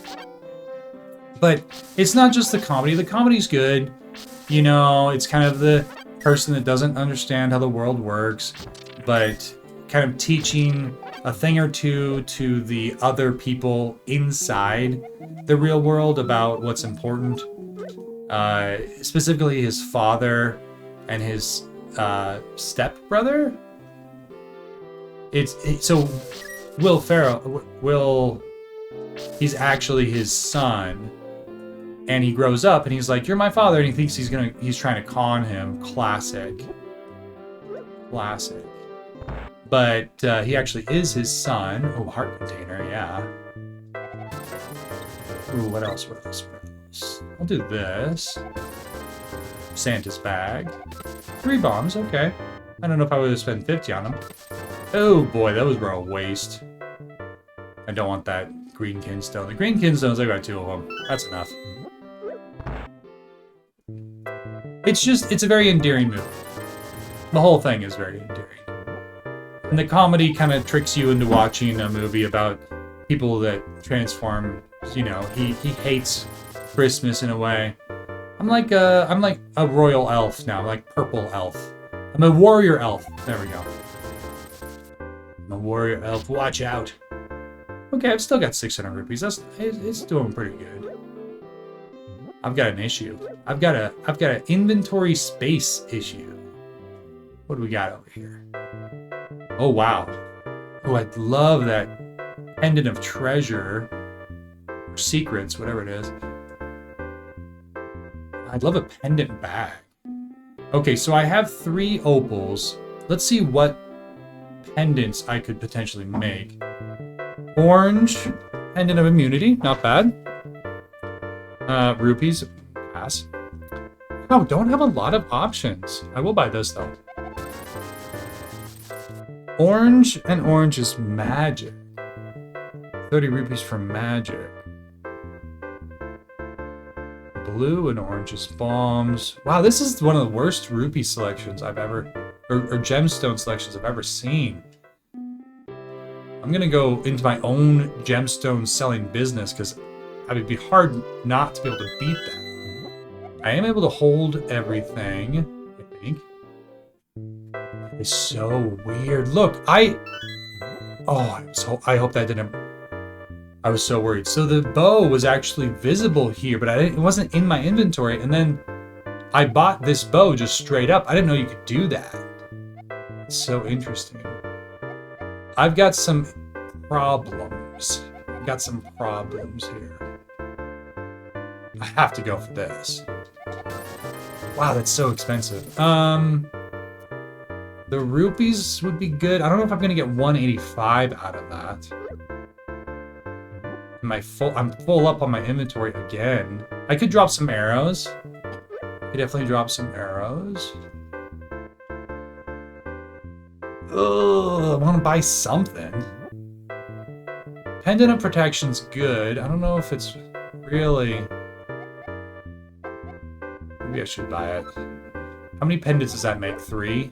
But it's not just the comedy. The comedy's good. You know, it's kind of the person that doesn't understand how the world works, but kind of teaching a thing or two to the other people inside the real world about what's important. Specifically his father and his stepbrother. So Will Ferrell, he's actually his son, and he grows up and he's like, "You're my father," and he thinks he's trying to con him. Classic. But he actually is his son. Oh, heart container, yeah. Ooh, what else? I'll do this. Santa's bag. 3 bombs, okay. I don't know if I would have spent 50 on them. Oh boy, those were a waste. I don't want that green kinstone. The green kinstones, I got 2 of them. That's enough. It's a very endearing movie. The whole thing is very endearing. And the comedy kind of tricks you into watching a movie about people that transform. You know, he hates Christmas in a way. I'm like a royal elf now, like purple elf. I'm a warrior elf. There we go. I'm a warrior elf. Watch out. Okay, I've still got 600 rupees. It's doing pretty good. I've got an issue. I've got an inventory space issue. What do we got over here? Oh wow. Oh, I love that pendant of treasure or secrets, whatever it is. I'd love a pendant bag. Okay, so I have 3 opals. Let's see what pendants I could potentially make. Orange, pendant of immunity, not bad. Rupees, pass. Oh, don't have a lot of options. I will buy this though. Orange and orange is magic. 30 rupees for magic. Blue and orange is bombs. Wow, this is one of the worst rupee selections I've ever, or gemstone selections I've ever seen. I'm gonna go into my own gemstone selling business because it would be hard not to be able to beat that. I am able to hold everything, I think. It's so weird. Look, I hope that didn't. I was so worried. So the bow was actually visible here, but it wasn't in my inventory. And then I bought this bow just straight up. I didn't know you could do that. It's so interesting. I've got some problems. Here. I have to go for this. Wow, that's so expensive. The rupees would be good. I don't know if I'm gonna get 185 out of that. I'm full up on my inventory again. I could drop some arrows. I could definitely drop some arrows. Ugh, I want to buy something. Pendant of Protection's good. I don't know if it's really... Maybe I should buy it. How many pendants does that make? 3?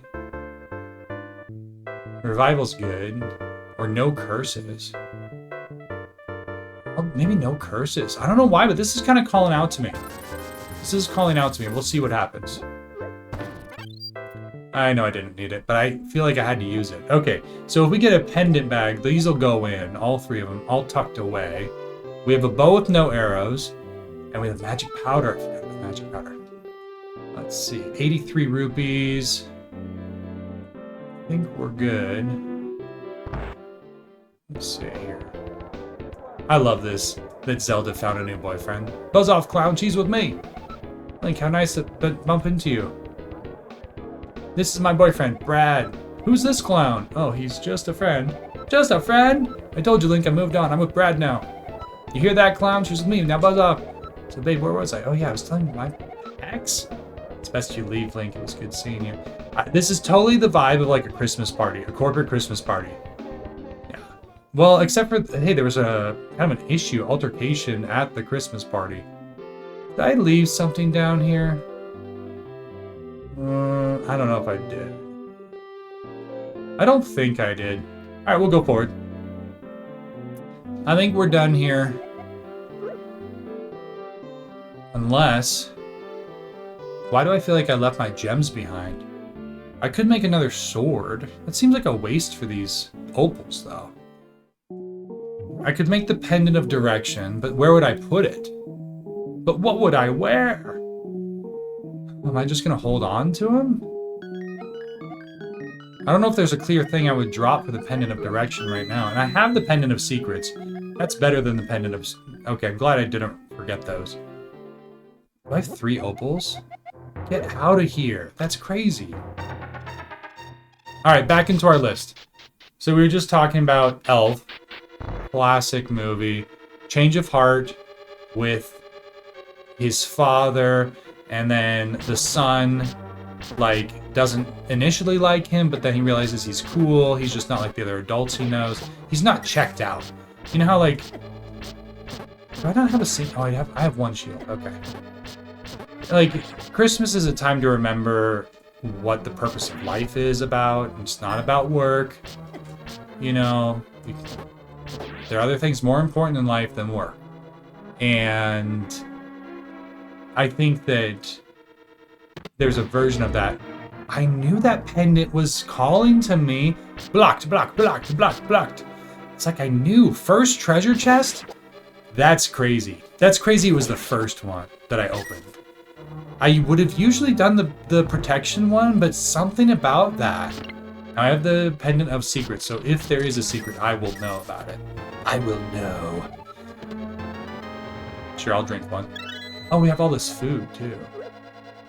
Revival's good. Or no curses. Oh, maybe no curses. I don't know why, but this is kind of calling out to me. This is calling out to me. We'll see what happens. I know I didn't need it, but I feel like I had to use it. Okay, so if we get a pendant bag, these will go in. All 3 of them, all tucked away. We have a bow with no arrows. And we have magic powder. I forgot about magic powder. Let's see. 83 rupees. I think we're good. Let's see here. I love this, that Zelda found a new boyfriend. Buzz off, clown. She's with me. Link, how nice to bump into you. This is my boyfriend, Brad. Who's this clown? Oh, he's just a friend. Just a friend? I told you, Link, I moved on. I'm with Brad now. You hear that, clown? She's with me. Now buzz off. So, babe, where was I? Oh, yeah, I was telling you my ex. It's best you leave, Link. It was good seeing you. This is totally the vibe of like a Christmas party, a corporate Christmas party. Yeah. Well, except for, hey, there was a kind of an issue, altercation at the Christmas party. Did I leave something down here? I don't know if I did. I don't think I did. All right, we'll go forward. I think we're done here. Unless... Why do I feel like I left my gems behind? I could make another sword. That seems like a waste for these opals, though. I could make the Pendant of Direction, but where would I put it? But what would I wear? Am I just gonna hold on to him? I don't know if there's a clear thing I would drop for the Pendant of Direction right now. And I have the Pendant of Secrets. That's better than the Pendant of... Okay, I'm glad I didn't forget those. Do I have 3 opals? Get out of here. That's crazy. Alright, back into our list. So we were just talking about Elf. Classic movie. Change of heart with his father, and then the son, like, doesn't initially like him, but then he realizes he's cool. He's just not like the other adults he knows. He's not checked out. You know how, like... Do I not have a scene? Oh, I have 1 shield. Okay. Like, Christmas is a time to remember what the purpose of life is about. It's not about work. You know, there are other things more important in life than work. And I think that there's a version of that. I knew that pendant was calling to me. Blocked, blocked, blocked, blocked, blocked. It's like I knew. First treasure chest? That's crazy. That's crazy it was the first one that I opened. I would have usually done the protection one, but something about that. Now I have the Pendant of Secrets, so if there is a secret, I will know about it. I will know. Sure, I'll drink one. Oh, we have all this food, too.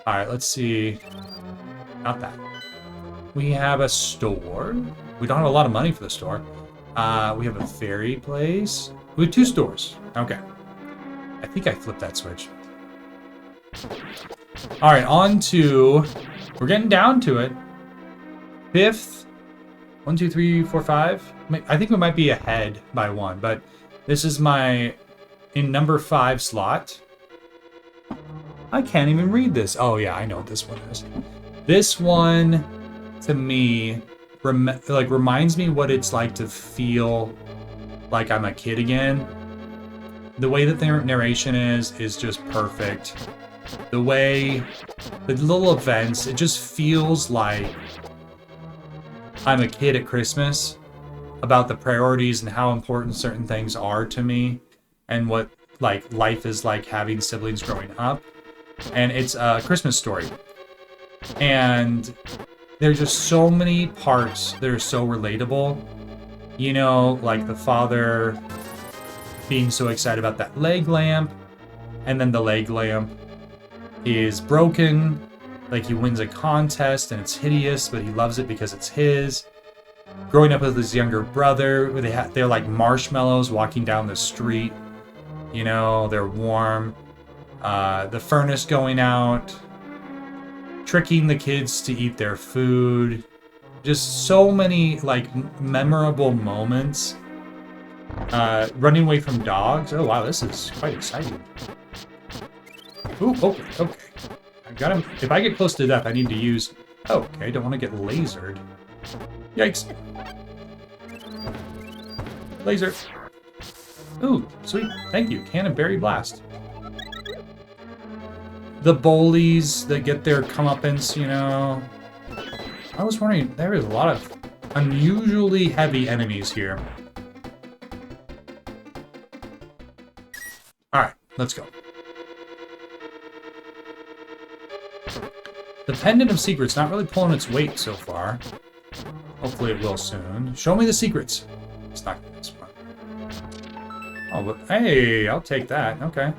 Alright, let's see. Not that. We have a store. We don't have a lot of money for the store. We have a fairy place. We have 2 stores. Okay. I think I flipped that switch. Alright, on to... We're getting down to it. 5th. 1, 2, 3, 4, 5. I think we might be ahead by 1, but this is my... In number 5 slot. I can't even read this. Oh yeah, I know what this one is. This one, to me, reminds me what it's like to feel like I'm a kid again. The way that the narration is just perfect. The way, the little events, it just feels like I'm a kid at Christmas, about the priorities and how important certain things are to me, and what like life is like having siblings growing up. And it's a Christmas story. And there's just so many parts that are so relatable. You know, like the father being so excited about that leg lamp, and then the leg lamp is broken. Like he wins a contest and it's hideous, but he loves it because it's his. Growing up with his younger brother, they're like marshmallows walking down the street. You know, they're warm. The furnace going out. Tricking the kids to eat their food. Just so many, like, memorable moments. Running away from dogs. Oh, wow, this is quite exciting. Ooh, okay, okay. I got him. If I get close to death, I need to use... Oh, okay, I don't want to get lasered. Yikes. Laser. Ooh, sweet. Thank you. Canterbury Blast. The bullies that get their comeuppance, you know. I was wondering, there is a lot of unusually heavy enemies here. Alright, let's go. The Pendant of Secrets not really pulling its weight so far. Hopefully it will soon. Show me the secrets. It's not this one. Oh, but hey, I'll take that. Okay.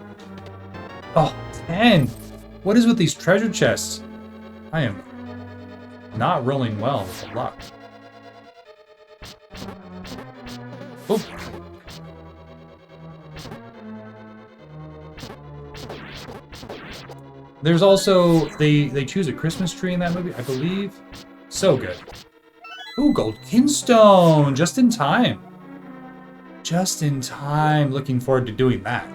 Oh, 10. What is with these treasure chests? I am not rolling well with the luck. Oh. There's also, they choose a Christmas tree in that movie, I believe. So good. Ooh, gold kinstone! Just in time. Just in time. Looking forward to doing that.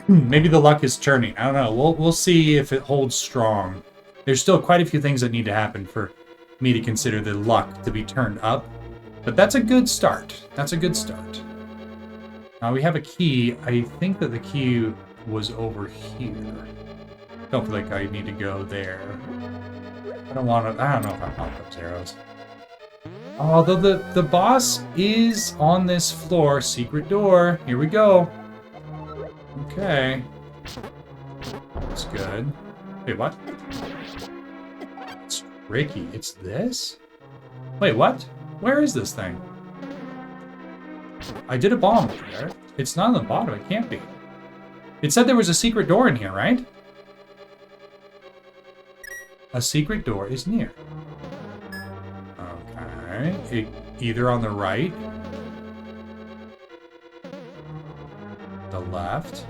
Maybe the luck is turning. I don't know. We'll see if it holds strong. There's still quite a few things that need to happen for me to consider the luck to be turned up. But that's a good start. That's a good start. Now we have a key. I think that the key was over here. Don't feel like I need to go there. I don't want to... I don't know if I want those arrows. Although the boss is on this floor. Secret door. Here we go. Okay. That's good. Wait, what? It's tricky. It's this? Wait, what? Where is this thing? I did a bomb there. It's not on the bottom. It can't be. It said there was a secret door in here, right? A secret door is near. Okay. Either on the right, the left.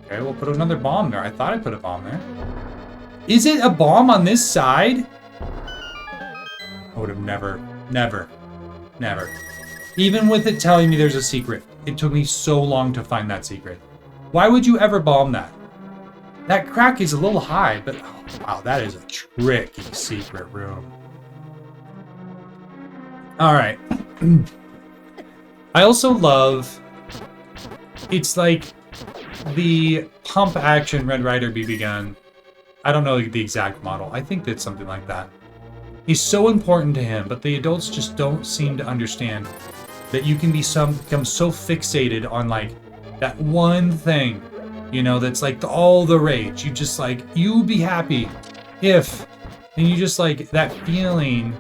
Okay, we'll put another bomb there. I thought I put a bomb there. Is it a bomb on this side? I would have never. Even with it telling me there's a secret, it took me so long to find that secret. Why would you ever bomb that? That crack is a little high, but oh, wow, that is a tricky secret room. All right. I also love, it's like the pump action Red Ryder BB gun. I don't know the exact model. I think it's something like that. He's so important to him, but the adults just don't seem to understand that you can become so fixated on like that one thing. You know, that's like all the rage. You just like, you be happy if, and you just like that feeling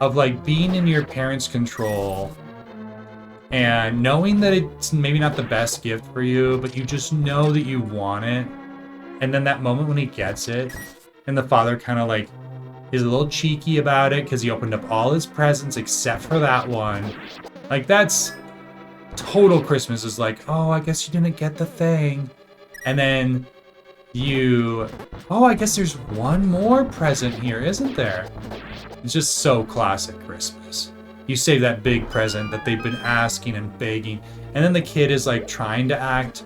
of like being in your parents' control and knowing that it's maybe not the best gift for you, but you just know that you want it. And then that moment when he gets it and the father kind of like is a little cheeky about it because he opened up all his presents except for that one. Like that's total Christmas is like, oh, I guess you didn't get the thing. And then you... Oh, I guess there's one more present here, isn't there? It's just so classic Christmas. You save that big present that they've been asking and begging. And then the kid is like trying to act,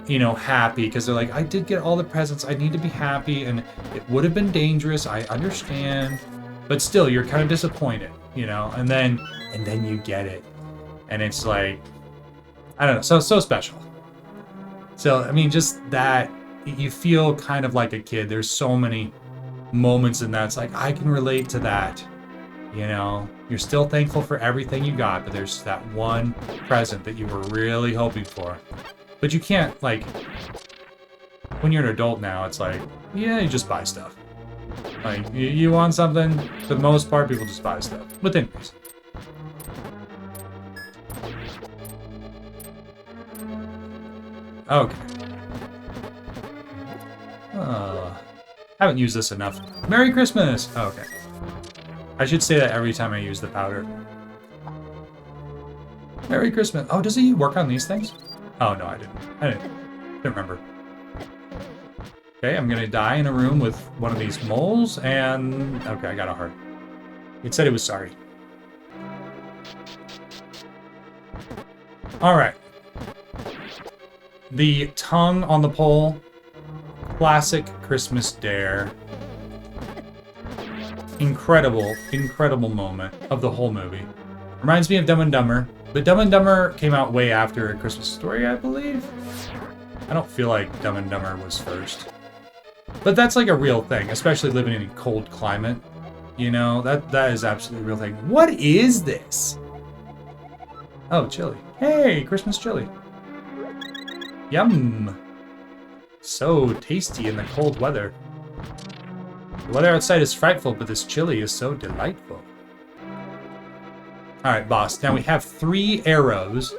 you know, happy. Because they're like, I did get all the presents. I need to be happy. And it would have been dangerous. I understand. But still, you're kind of disappointed, you know? And then you get it. And it's like... I don't know. So special. So, I mean, just that, you feel kind of like a kid. There's so many moments in that. It's like, I can relate to that. You know, you're still thankful for everything you got, but there's that one present that you were really hoping for. But you can't, like, when you're an adult now, it's like, yeah, you just buy stuff. Like, you want something, for the most part, people just buy stuff. Within reason. Okay. Haven't used this enough. Merry Christmas! Oh, okay. I should say that every time I use the powder. Merry Christmas. Oh, does he work on these things? Oh, no, I didn't. I didn't remember. Okay, I'm gonna die in a room with one of these moles, and... Okay, I got a heart. It said it was sorry. Alright. The tongue on the pole. Classic Christmas dare. Incredible, incredible moment of the whole movie. Reminds me of Dumb and Dumber, but Dumb and Dumber came out way after A Christmas Story, I believe. I don't feel like Dumb and Dumber was first. But that's like a real thing, especially living in a cold climate. You know, that is absolutely a real thing. What is this? Oh, chili. Hey, Christmas chili. Yum. So tasty in the cold weather. The weather outside is frightful, but this chili is so delightful. Alright, boss. Now we have 3 arrows.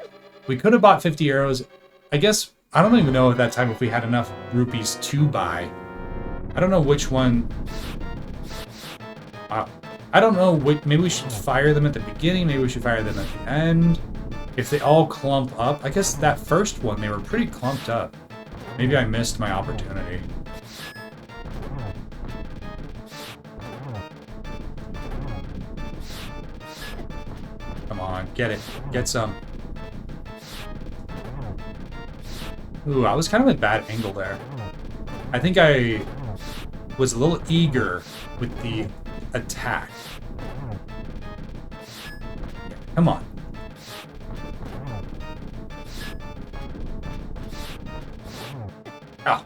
We could have bought 50 arrows. I guess, I don't even know at that time if we had enough rupees to buy. I don't know which one... I don't know which... Maybe we should fire them at the beginning. Maybe we should fire them at the end. If they all clump up. I guess that first one, they were pretty clumped up. Maybe I missed my opportunity. Come on, get it. Get some. Ooh, I was kind of at a bad angle there. I think I was a little eager with the attack. Come on. Ah.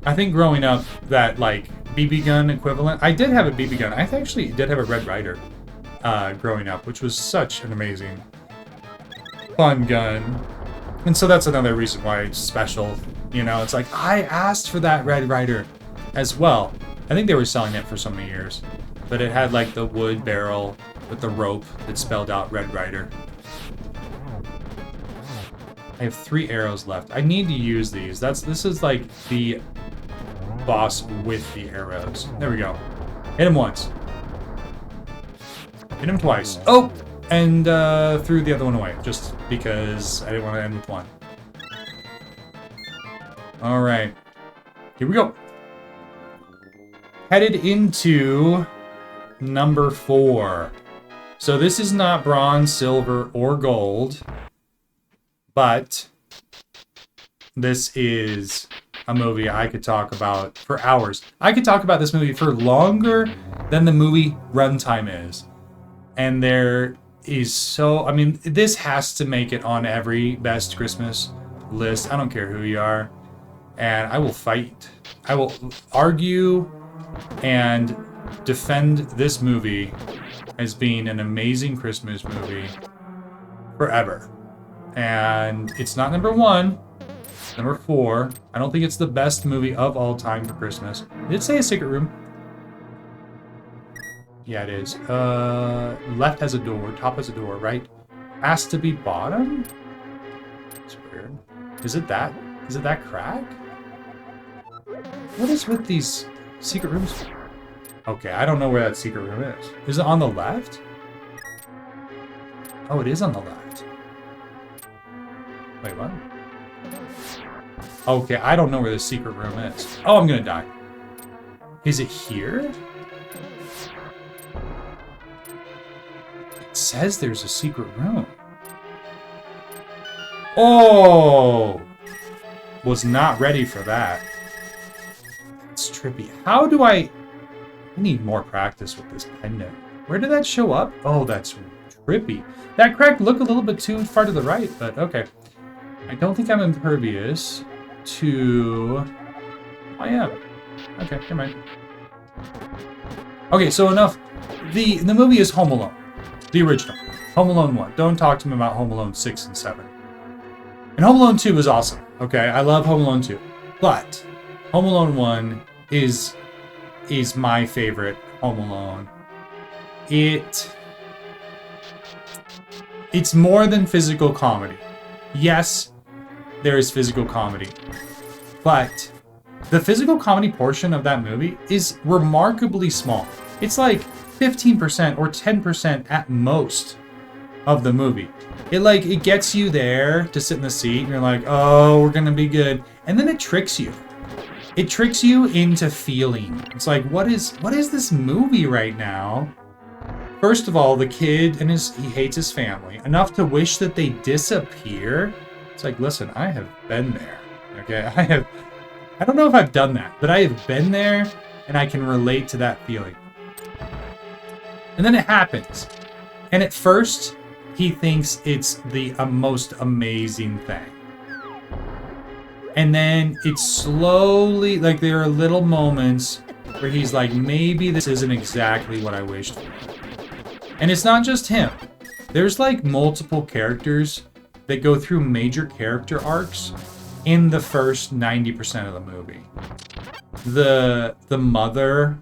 I think growing up, that, like, BB gun equivalent... I did have a BB gun. I actually did have a Red Ryder growing up, which was such an amazing, fun gun. And so that's another reason why it's special. You know, it's like, I asked for that Red Ryder as well. I think they were selling it for so many years. But it had, like, the wood barrel with the rope that spelled out Red Ryder. I have 3 arrows left. I need to use these. This is like the boss with the arrows. There we go. Hit him once. Hit him twice. Oh! And threw the other one away, just because I didn't want to end with one. Alright. Here we go. Headed into number 4. So this is not bronze, silver, or gold. But this is a movie I could talk about for hours. I could talk about this movie for longer than the movie runtime is. And there is so... I mean, this has to make it on every best Christmas list. I don't care who you are. And I will fight. I will argue and defend this movie as being an amazing Christmas movie forever. And it's not number 1. It's number 4. I don't think it's the best movie of all time for Christmas. Did it say a secret room? Yeah, it is. Left has a door. Top has a door. Right has to be bottom? It's weird. Is it that? Is it that crack? What is with these secret rooms? Okay, I don't know where that secret room is. Is it on the left? Oh, it is on the left. Wait, what? Okay, I don't know where the secret room is. Oh, I'm gonna die. Is it here? It says there's a secret room. Oh! Was not ready for that. That's trippy. How do I need more practice with this pendant. Where did that show up? Oh, that's trippy. That crack looked a little bit too far to the right, but okay. I don't think I'm impervious to... I am. Okay, never mind. Okay, so enough. The movie is Home Alone. The original. Home Alone 1. Don't talk to me about Home Alone 6 and 7. And Home Alone 2 was awesome. Okay, I love Home Alone 2. But Home Alone 1 is my favorite Home Alone. It's more than physical comedy. Yes, there is physical comedy. But the physical comedy portion of that movie is remarkably small. It's like 15% or 10% at most of the movie. It gets you there to sit in the seat, and you're like, oh, we're gonna be good. And then it tricks you. It tricks you into feeling. It's like, what is this movie right now? First of all, the kid he hates his family enough to wish that they disappear. It's like, listen, I have been there. Okay, I don't know if I've done that, but I have been there, and I can relate to that feeling. And then it happens. And at first, he thinks it's the most amazing thing. And then it's slowly, like, there are little moments where he's like, maybe this isn't exactly what I wished for. And it's not just him. There's like multiple characters that go through major character arcs in the first 90% of the movie. The mother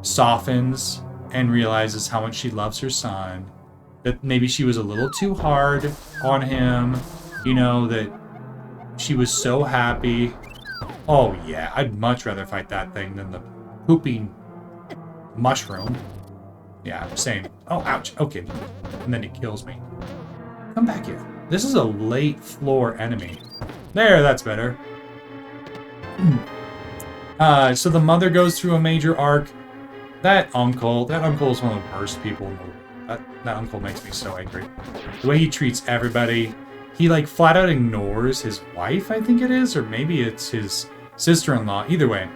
softens and realizes how much she loves her son, that maybe she was a little too hard on him, you know, that she was so happy. Oh yeah, I'd much rather fight that thing than the pooping mushroom. Yeah, same. Oh, ouch. Okay. And then it kills me. Come back here. This is a late floor enemy. There, that's better. So the mother goes through a major arc. That uncle is one of the worst people in the world. That uncle makes me so angry. The way he treats everybody. He, like, flat out ignores his wife, I think it is, or maybe it's his sister-in-law. Either way,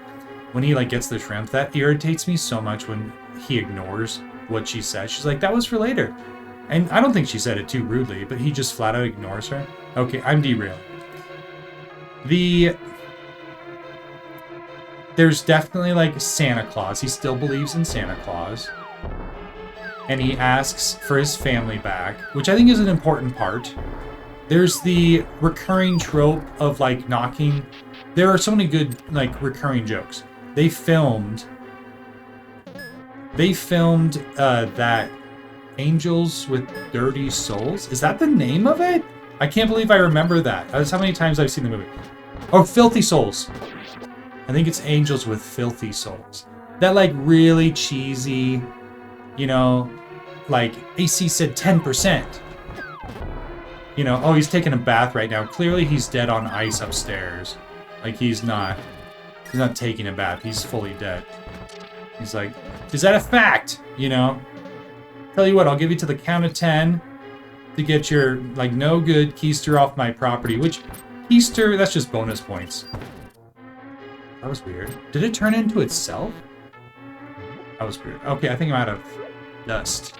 when he, like, gets the shrimp, that irritates me so much when he ignores what she says. She's like, that was for later. And I don't think she said it too rudely, but he just flat out ignores her. Okay, I'm derailing. There's definitely, like, Santa Claus. He still believes in Santa Claus. And he asks for his family back, which I think is an important part. There's the recurring trope of, like, knocking. There are so many good, like, recurring jokes. They filmed that Angels with Dirty Souls. Is that the name of it? I can't believe I remember that. That's how many times I've seen the movie. Oh, Filthy Souls. I think it's Angels with Filthy Souls. That, like, really cheesy, you know, like, AC said 10%. You know, oh, he's taking a bath right now. Clearly he's dead on ice upstairs. Like, he's not taking a bath. He's fully dead. He's like, is that a fact? You know? Tell you what, I'll give you to the count of 10 to get your, like, no good keister off my property. Which, keister, that's just bonus points. That was weird. Did it turn into itself? That was weird. Okay, I think I'm out of dust.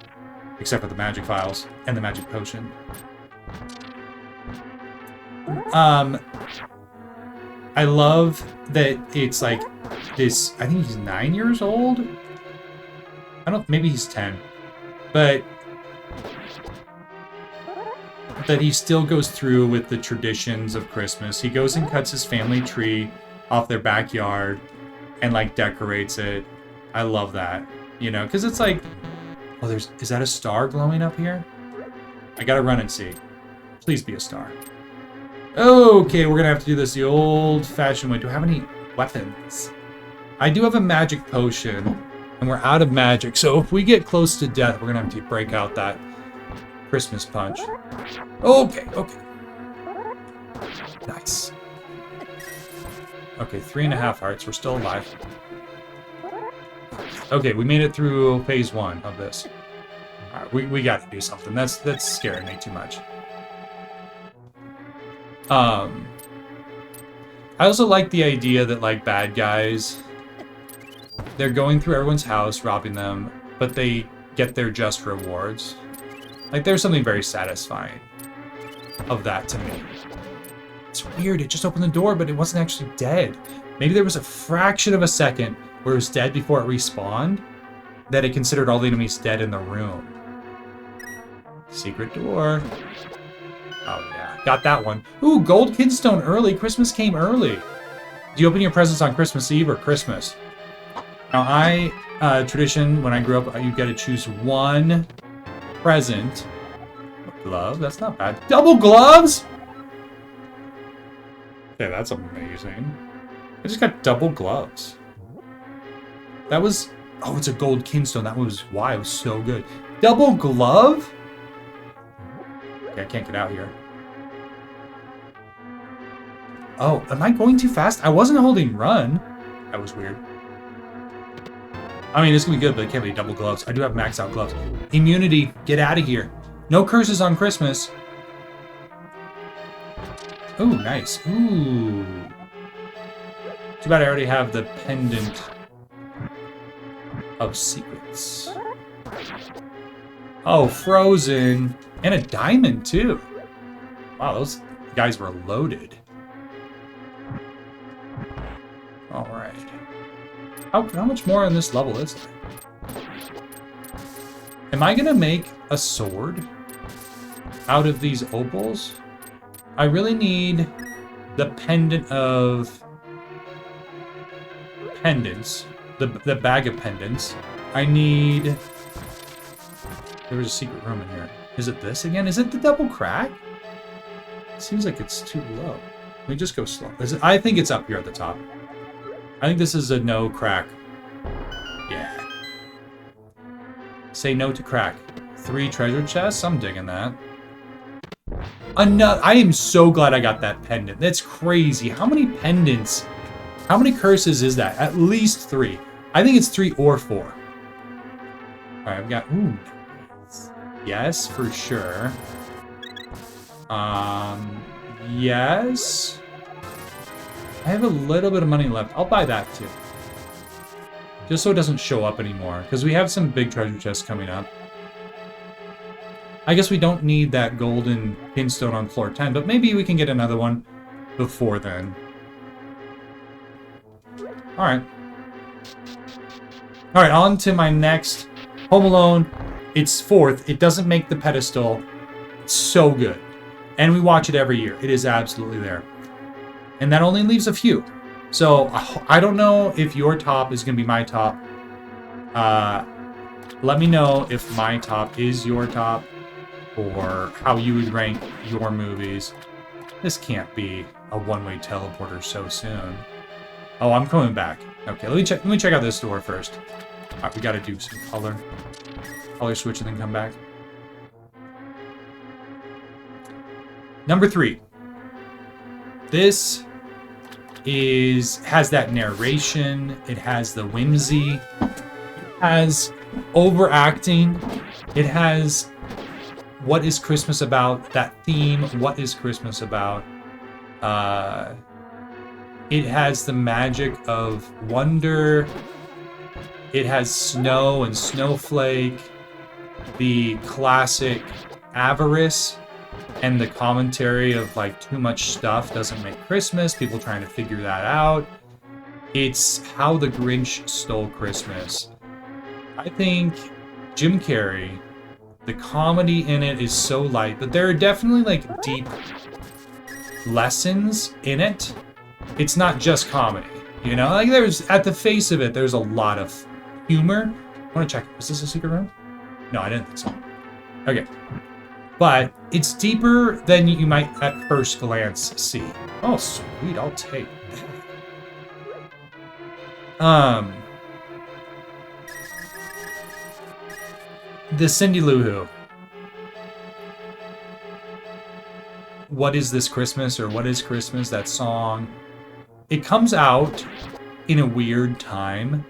Except for the magic files and the magic potion. I love that it's like this. I think he's 9 years old. Maybe he's 10, but that he still goes through with the traditions of Christmas. He goes and cuts his family tree off their backyard and, like, decorates it. I love that, you know, because it's like, oh, is that a star glowing up here? I gotta run and see. Please be a star. Okay, we're gonna have to do this the old-fashioned way. Do I have any weapons? I do have a magic potion, and we're out of magic, so if we get close to death, we're gonna have to break out that Christmas punch. Okay. Nice. Okay, 3.5 hearts. We're still alive. Okay, we made it through phase 1 of this. Alright, we got to do something. That's scaring me too much. I also like the idea that, like, bad guys, they're going through everyone's house, robbing them, but they get their just rewards. Like, there's something very satisfying of that to me. It's weird, it just opened the door, but it wasn't actually dead. Maybe there was a fraction of a second where it was dead before it respawned, that it considered all the enemies dead in the room. Secret door. Oh, yeah. Got that one. Ooh, gold kidstone early. Christmas came early. Do you open your presents on Christmas Eve or Christmas? Now, tradition, when I grew up, you get to choose one present. Glove? That's not bad. Double gloves? Yeah, that's amazing. I just got double gloves. That was... Oh, it's a gold kinstone. That was why it was so good. Double glove? Okay, I can't get out here. Oh, am I going too fast? I wasn't holding run. That was weird. I mean, it's gonna be good, but it can't be double gloves. I do have max out gloves. Immunity, get out of here. No curses on Christmas. Ooh, nice. Ooh. Too bad I already have the pendant of secrets. Oh, frozen. And a diamond, too. Wow, those guys were loaded. Alright. How much more on this level is there? Am I gonna make a sword out of these opals? I really need the pendant of pendants. The bag of pendants. I need... There was a secret room in here. Is it this again? Is it the double crack? It seems like it's too low. Let me just go slow. I think it's up here at the top. I think this is a no crack. Yeah. Say no to crack. 3 treasure chests? I'm digging that. I am so glad I got that pendant. That's crazy. How many pendants? How many curses is that? At least 3. I think it's 3 or 4. Alright, I've got... Ooh. Yes, for sure. Yes. I have a little bit of money left. I'll buy that too. Just so it doesn't show up anymore. Because we have some big treasure chests coming up. I guess we don't need that golden pinstone on floor 10, but maybe we can get another one before then. Alright. Alright, on to my next Home Alone. It's 4th. It doesn't make the pedestal. It's so good. And we watch it every year. It is absolutely there. And that only leaves a few. So, I don't know if your top is going to be my top. Let me know if my top is your top. Or how you would rank your movies. This can't be a one-way teleporter so soon. Oh, I'm coming back. Okay, let me check out this door first. Alright, we gotta do some color switch and then come back. Number 3. This has that narration. It has the whimsy. It has overacting. It has what is Christmas about? That theme. What is Christmas about? It has the magic of wonder. It has snow and snowflake. The classic avarice and the commentary of like too much stuff doesn't make Christmas. People trying to figure that out. It's how the Grinch stole Christmas. I think Jim Carrey, the comedy in it is so light, but there are definitely like deep lessons in it. It's not just comedy, you know? Like there's, at the face of it, there's a lot of humor. I want to check. Is this a secret room? No, I didn't think so. Okay. But it's deeper than you might at first glance see. Oh, sweet. I'll take that. The Cindy Lou Who. What is this Christmas? Or what is Christmas? That song. It comes out in a weird time.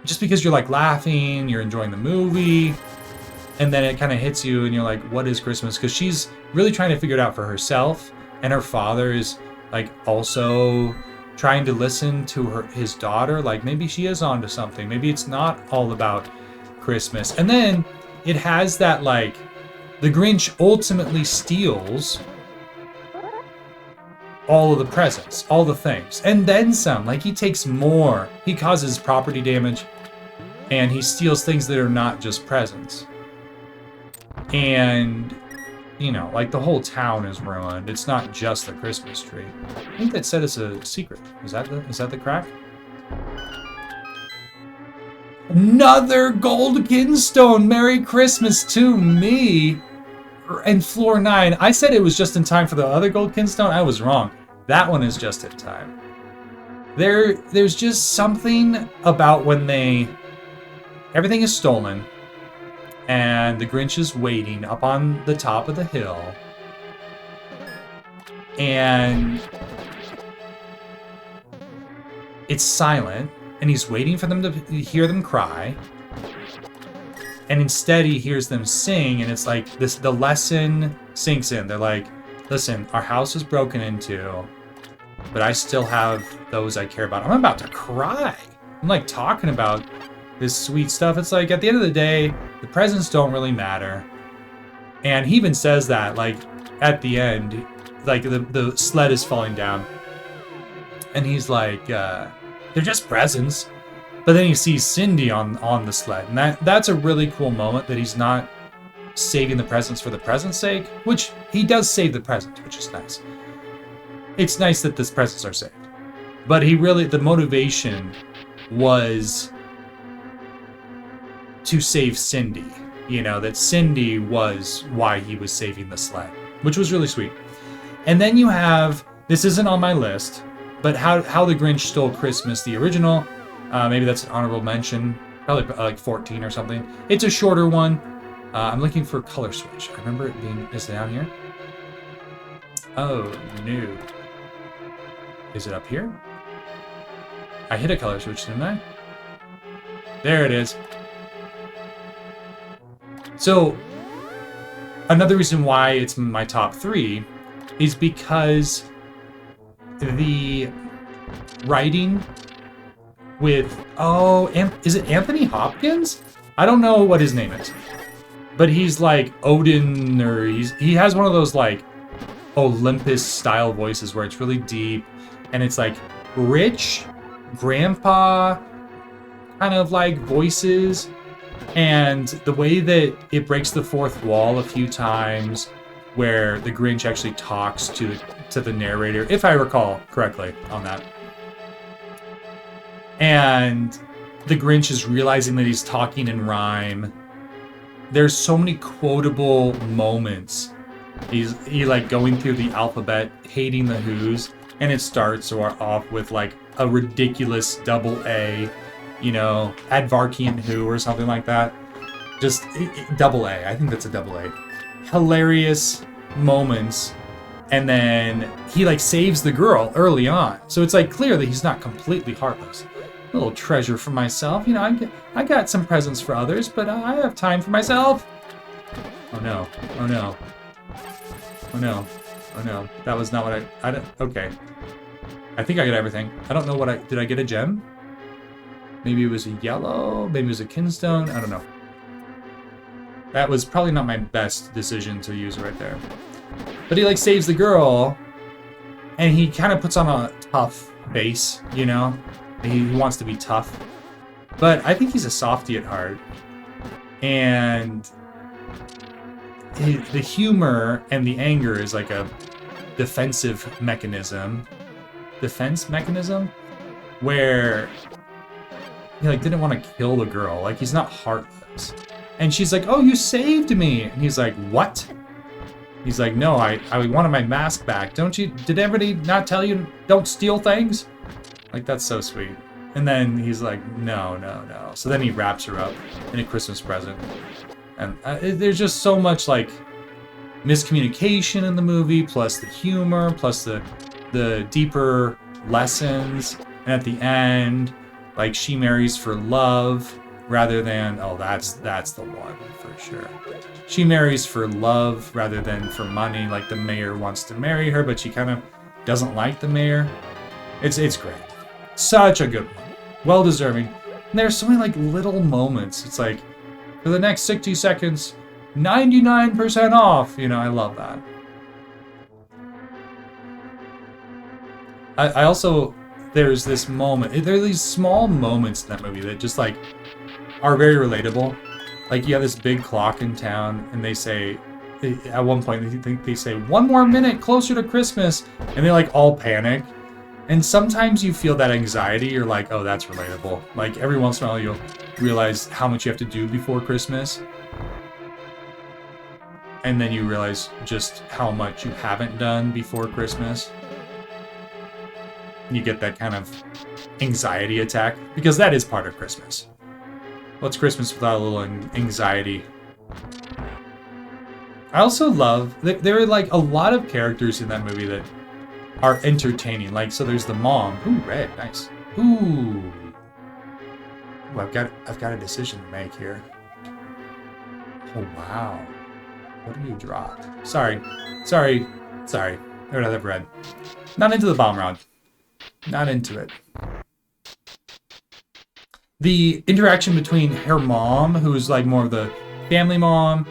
Just because you're like laughing, you're enjoying the movie, and then it kind of hits you and you're like, what is Christmas? Because she's really trying to figure it out for herself, and her father is like also trying to listen to his daughter. Like maybe she is onto something. Maybe it's not all about Christmas. And then it has that like the Grinch ultimately steals all of the presents, all the things, and then some. Like he takes more. He causes property damage, and he steals things that are not just presents. And, you know, like the whole town is ruined. It's not just the Christmas tree. I think that said it's a secret. Is that the crack? Another gold kinstone. Merry Christmas to me. And floor 9. I said it was just in time for the other gold kinstone. I was wrong. That one is just in time. There's just something about when everything is stolen. and the Grinch is waiting up on the top of the hill, and it's silent, and he's waiting for them to hear them cry, and instead he hears them sing, and it's like this, the lesson sinks in. They're like, listen, our house is broken into, but I still have those I care about. I'm about to cry. I'm like talking about this sweet stuff. It's like, at the end of the day, the presents don't really matter. And he even says that, like, at the end, like the sled is falling down, and he's like, they're just presents. But then he sees Cindy on the sled, and that's a really cool moment, that he's not saving the presents for the present's sake, which he does save the present, which is nice. It's nice that the presents are saved. But he really, the motivation was to save Cindy. You know, that Cindy was why he was saving the sled, which was really sweet. And then you have, this isn't on my list, but How the Grinch Stole Christmas, the original. Maybe that's an honorable mention. Probably like 14 or something. It's a shorter one. I'm looking for color switch. I remember it being, is it down here? Oh, no. Is it up here? I hit a color switch, didn't I? There it is. So, another reason why it's my top 3 is because the writing with, is it Anthony Hopkins? I don't know what his name is, but he's like Odin, or he has one of those like Olympus style voices where it's really deep, and it's like rich grandpa kind of like voices, and the way that it breaks the fourth wall a few times, where the Grinch actually talks to the narrator, if I recall correctly on that. And the Grinch is realizing that he's talking in rhyme. There's so many quotable moments. He like going through the alphabet, hating the Who's, and it starts off with like a ridiculous double A, you know, Advarkian Who or something like that. Just double A. I think that's a double A. Hilarious moments. And then he like saves the girl early on. So it's like clear that he's not completely heartless. A little treasure for myself. You know, I got some presents for others, but I have time for myself. Oh no. Oh no. Oh no. Oh no. That was not what I don't, okay. I think I got everything. I don't know what did I get a gem? Maybe it was a yellow, maybe it was a kinstone, I don't know. That was probably not my best decision to use right there. But he like saves the girl, and he kind of puts on a tough face, you know? He wants to be tough. But I think he's a softie at heart. And the humor and the anger is like a defense mechanism, where he like didn't want to kill the girl. Like, he's not heartless. And she's like, "Oh, you saved me." And he's like, "What?" He's like, "No, I wanted my mask back. Did everybody not tell you don't steal things?" Like, that's so sweet. And then he's like, no. So then he wraps her up in a Christmas present. And there's just so much like miscommunication in the movie, plus the humor, plus the deeper lessons. And at the end, like, she marries for love rather than, oh, that's the one for sure. She marries for love rather than for money. Like, the mayor wants to marry her, but she kind of doesn't like the mayor. It's great. Such a good one. Well deserving. And there's so many like little moments. It's like, for the next 60 seconds, 99% off. You know, I love that. I also, there's this moment, there are these small moments in that movie that just like are very relatable. Like, you have this big clock in town, and they say, at one point, they say, 1 more minute closer to Christmas, and they like all panic. And sometimes you feel that anxiety, you're like, oh, that's relatable. Like, every once in a while you'll realize how much you have to do before Christmas. And then you realize just how much you haven't done before Christmas. You get that kind of anxiety attack, because that is part of Christmas. What's Christmas without a little anxiety I also love that there are like a lot of characters in that movie that are entertaining. Like, so there's the mom. Ooh, red, nice. Ooh. Ooh, I've got a decision to make here. Oh wow. What do you drop? Sorry. I would have red. Not into the bomb rod. Not into it. The interaction between her mom, who's like more of the family mom,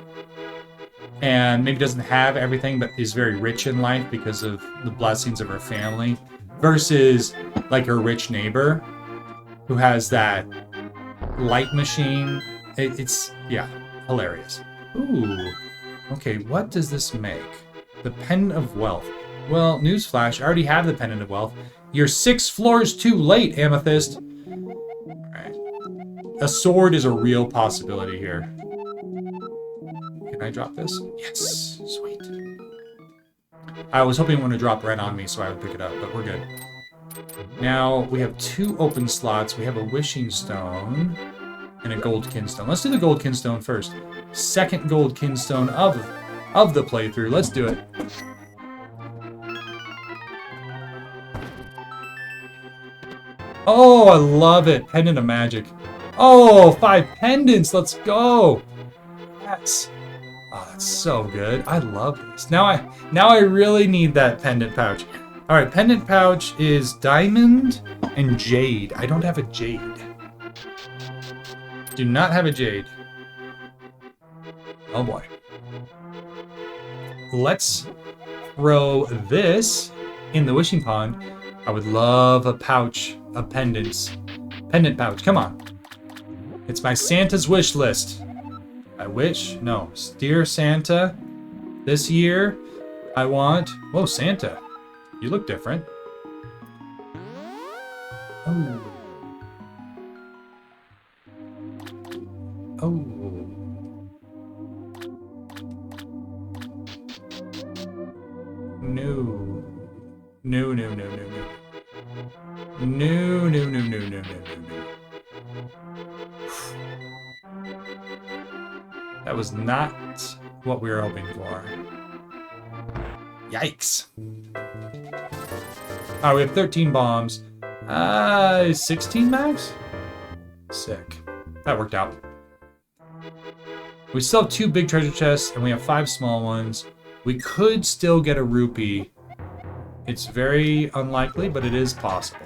and maybe doesn't have everything but is very rich in life because of the blessings of her family, versus like her rich neighbor who has that light machine. It's, yeah, hilarious. Ooh, okay, what does this make? The Pendant of Wealth. Well, newsflash, I already have the Pendant of Wealth. You're 6 floors too late, Amethyst. Alright. A sword is a real possibility here. Can I drop this? Yes, sweet. I was hoping it would drop right on me so I would pick it up, but we're good. Now, we have 2 open slots. We have a wishing stone and a gold kinstone. Let's do the gold kinstone first. Second gold kinstone of the playthrough. Let's do it. Oh, I love it. Pendant of Magic. Oh, 5 pendants. Let's go. Yes. Oh, that's so good. I love this. Now I really need that pendant pouch. All right, pendant pouch is diamond and jade. I don't have a jade. Do not have a jade. Oh boy. Let's throw this in the wishing pond. I would love a pouch of pendants. Pendant pouch, come on. It's my Santa's wish list. I wish, no, dear Santa, this year I want, whoa, Santa, you look different. Oh. Oh. No. No, no, no, no, no. No, no, no, no, no, no, no. That was not what we were hoping for. Yikes. Oh, we have 13 bombs. 16 max? Sick. That worked out. We still have 2 big treasure chests, and we have 5 small ones. We could still get a rupee. It's very unlikely, but it is possible.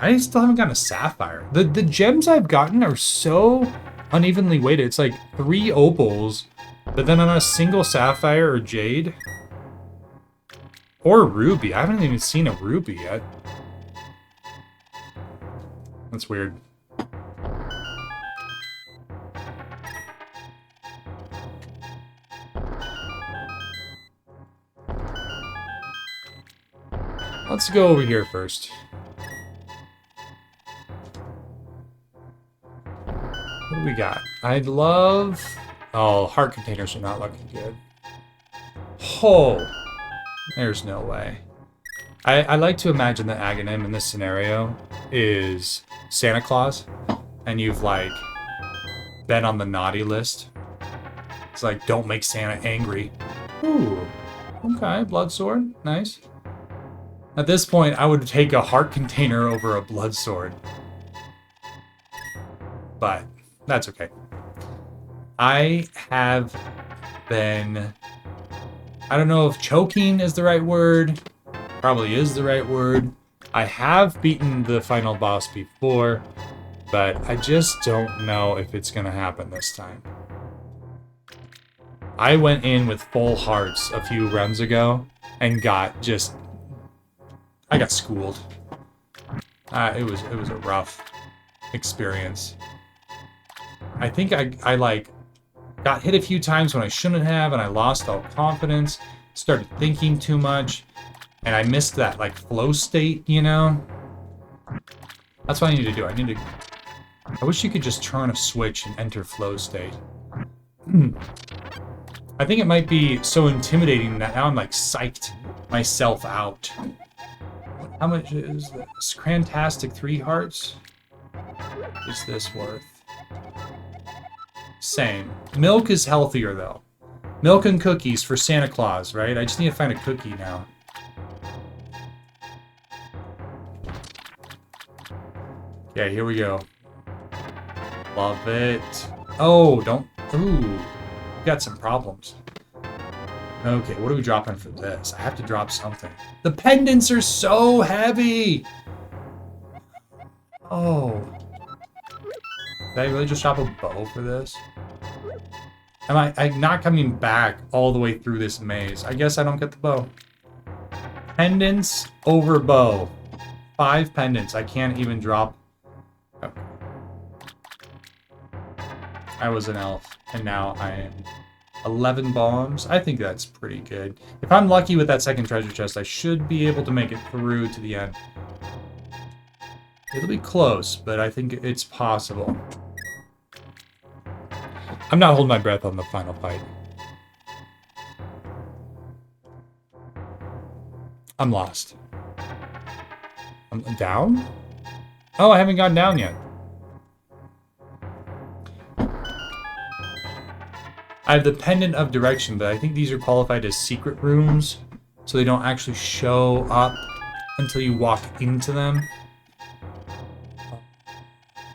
I still haven't gotten a sapphire. The gems I've gotten are so unevenly weighted. It's like 3 opals, but then on a single sapphire or jade. Or ruby. I haven't even seen a ruby yet. That's weird. Let's go over here first. What do we got? I'd love... Oh, heart containers are not looking good. Oh! There's no way. I like to imagine that Aghanim in this scenario is Santa Claus, and you've, like, been on the naughty list. It's like, don't make Santa angry. Ooh. Okay, blood sword. Nice. At this point, I would take a heart container over a blood sword. But that's okay. I have been... I don't know if choking is the right word. Probably is the right word. I have beaten the final boss before, but I just don't know if it's going to happen this time. I went in with full hearts a few runs ago and got just... I got schooled. It was a rough experience. I think I like got hit a few times when I shouldn't have, and I lost all confidence, started thinking too much, and I missed that like flow state, you know? That's what I need to do. I wish you could just turn a switch and enter flow state. I think it might be so intimidating that now I'm like psyched myself out. How much is this? Crantastic 3 hearts? Is this worth? Same. Milk is healthier, though. Milk and cookies for Santa Claus, right? I just need to find a cookie now. Okay, here we go. Love it. Oh, don't... Ooh. We got some problems. Okay, what are we dropping for this? I have to drop something. The pendants are so heavy! Oh. Did I really just drop a bow for this? I'm not coming back all the way through this maze. I guess I don't get the bow. Pendants over bow. 5 pendants. I can't even drop... Oh. I was an elf, and now I am 11 bombs. I think that's pretty good. If I'm lucky with that second treasure chest, I should be able to make it through to the end. It'll be close, but I think it's possible. I'm not holding my breath on the final fight. I'm lost. I'm down? Oh, I haven't gone down yet. I have the Pendant of Direction, but I think these are qualified as secret rooms, so they don't actually show up until you walk into them.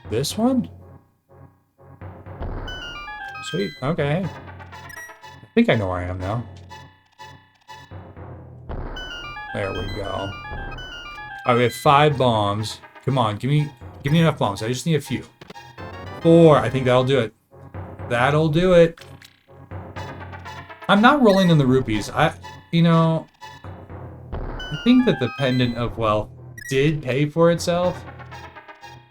This one? Sweet, okay. I think I know where I am now. There we go. Alright, we have 5 bombs. Come on, give me enough bombs. I just need a few. 4, I think that'll do it. That'll do it. I'm not rolling in the rupees. You know, I think that the Pendant of Wealth did pay for itself,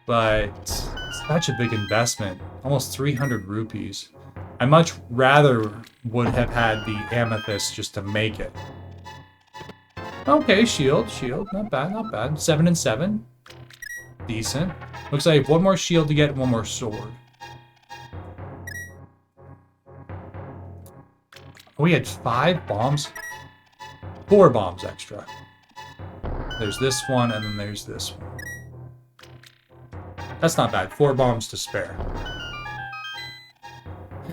but it's such a big investment. Almost 300 rupees. I much rather would have had the amethyst just to make it. Okay, shield. Not bad, not bad. 7 and 7. Decent. Looks like I have 1 more shield to get and 1 more sword. We had 5 bombs? 4 bombs extra. There's this one, and then there's this one. That's not bad. 4 bombs to spare.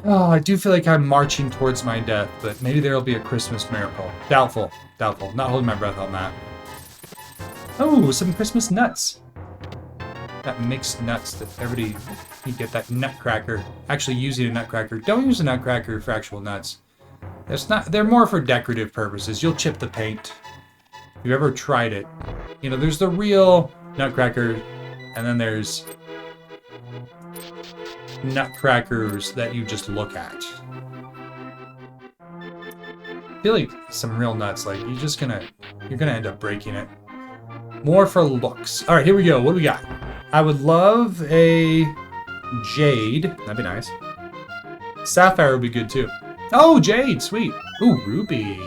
Oh, I do feel like I'm marching towards my death, but maybe there'll be a Christmas miracle. Doubtful. Doubtful. Not holding my breath on that. Oh, some Christmas nuts. That mixed nuts that everybody... You get that nutcracker. Actually, using a nutcracker. Don't use a nutcracker for actual nuts. They're more for decorative purposes. You'll chip the paint. If you've ever tried it. You know, there's the real nutcracker, and then there's nutcrackers that you just look at. I feel like some real nuts, like you're gonna end up breaking it. More for looks. All right, here we go. What do we got? I would love a jade. That'd be nice. Sapphire would be good too. Oh, jade, sweet. Ooh, ruby.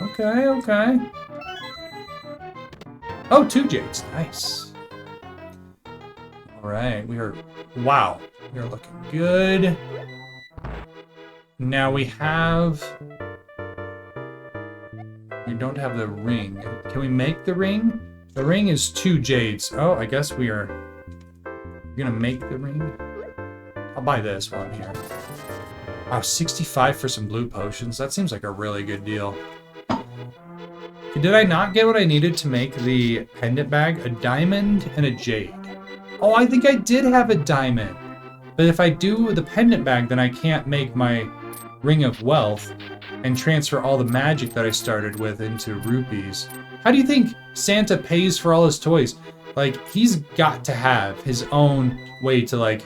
Okay, okay. Oh, 2 jades, nice. All right, wow, we are looking good. Now we don't have the ring. Can we make the ring? The ring is 2 jades. Oh, I guess we're gonna make the ring. I'll buy this one here. Wow, 65 for some blue potions. That seems like a really good deal. Okay, did I not get what I needed to make the pendant bag? A diamond and a jade. Oh, I think I did have a diamond. But if I do the pendant bag, then I can't make my ring of wealth and transfer all the magic that I started with into rupees. How do you think Santa pays for all his toys? Like, he's got to have his own way to, like...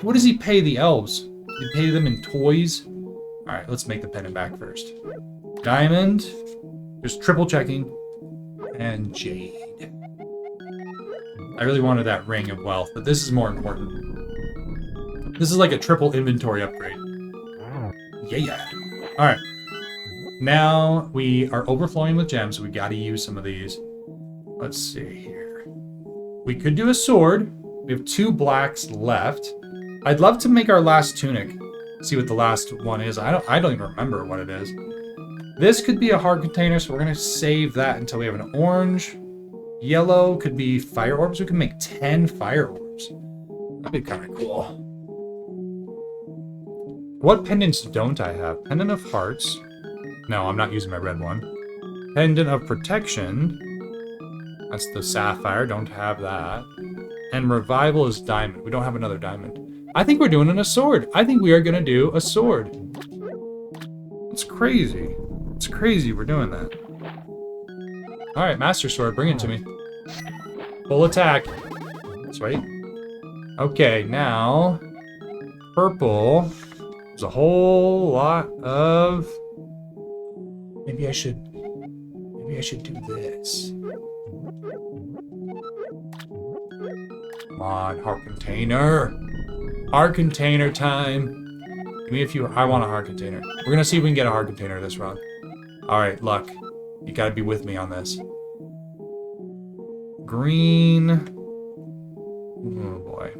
What does he pay the elves? You pay them in toys? Alright, let's make the pendant back first. Diamond. Just triple checking. And jade. I really wanted that ring of wealth, but this is more important. This is like a triple inventory upgrade. Yeah. Alright. Now we are overflowing with gems, so we gotta use some of these. Let's see here. We could do a sword. We have 2 blacks left. I'd love to make our last tunic. See what the last one is. I don't even remember what it is. This could be a hard container, so we're gonna save that until we have an orange. Yellow could be fire orbs. We can make 10 fire orbs. That'd be kind of cool. What pendants don't I have? Pendant of Hearts. No, I'm not using my red one. Pendant of Protection. That's the Sapphire. Don't have that. And Revival is Diamond. We don't have another Diamond. I think we're doing a sword. I think we are going to do a sword. It's crazy. It's crazy we're doing that. Alright, Master Sword. Bring it to me. Full attack. Sweet. Okay, now... Purple. There's a whole lot of... Maybe I should do this. Come on, heart container. Heart container time. Give me a few. I want a heart container. We're gonna see if we can get a heart container this run. Alright, Luck. You gotta be with me on this. Green. Oh boy.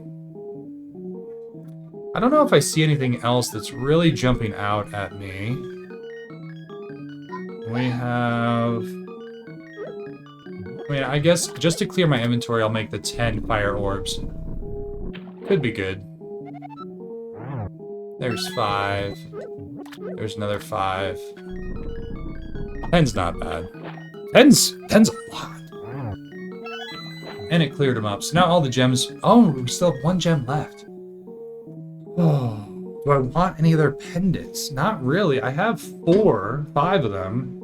I don't know if I see anything else that's really jumping out at me. We have... I mean, I guess just to clear my inventory, I'll make the 10 fire orbs. Could be good. There's 5. There's another 5. 10's not bad. 10's a lot. And it cleared them up. So now all the gems... Oh, we still have 1 gem left. Oh, do I want any other pendants? Not really. I have 5 of them.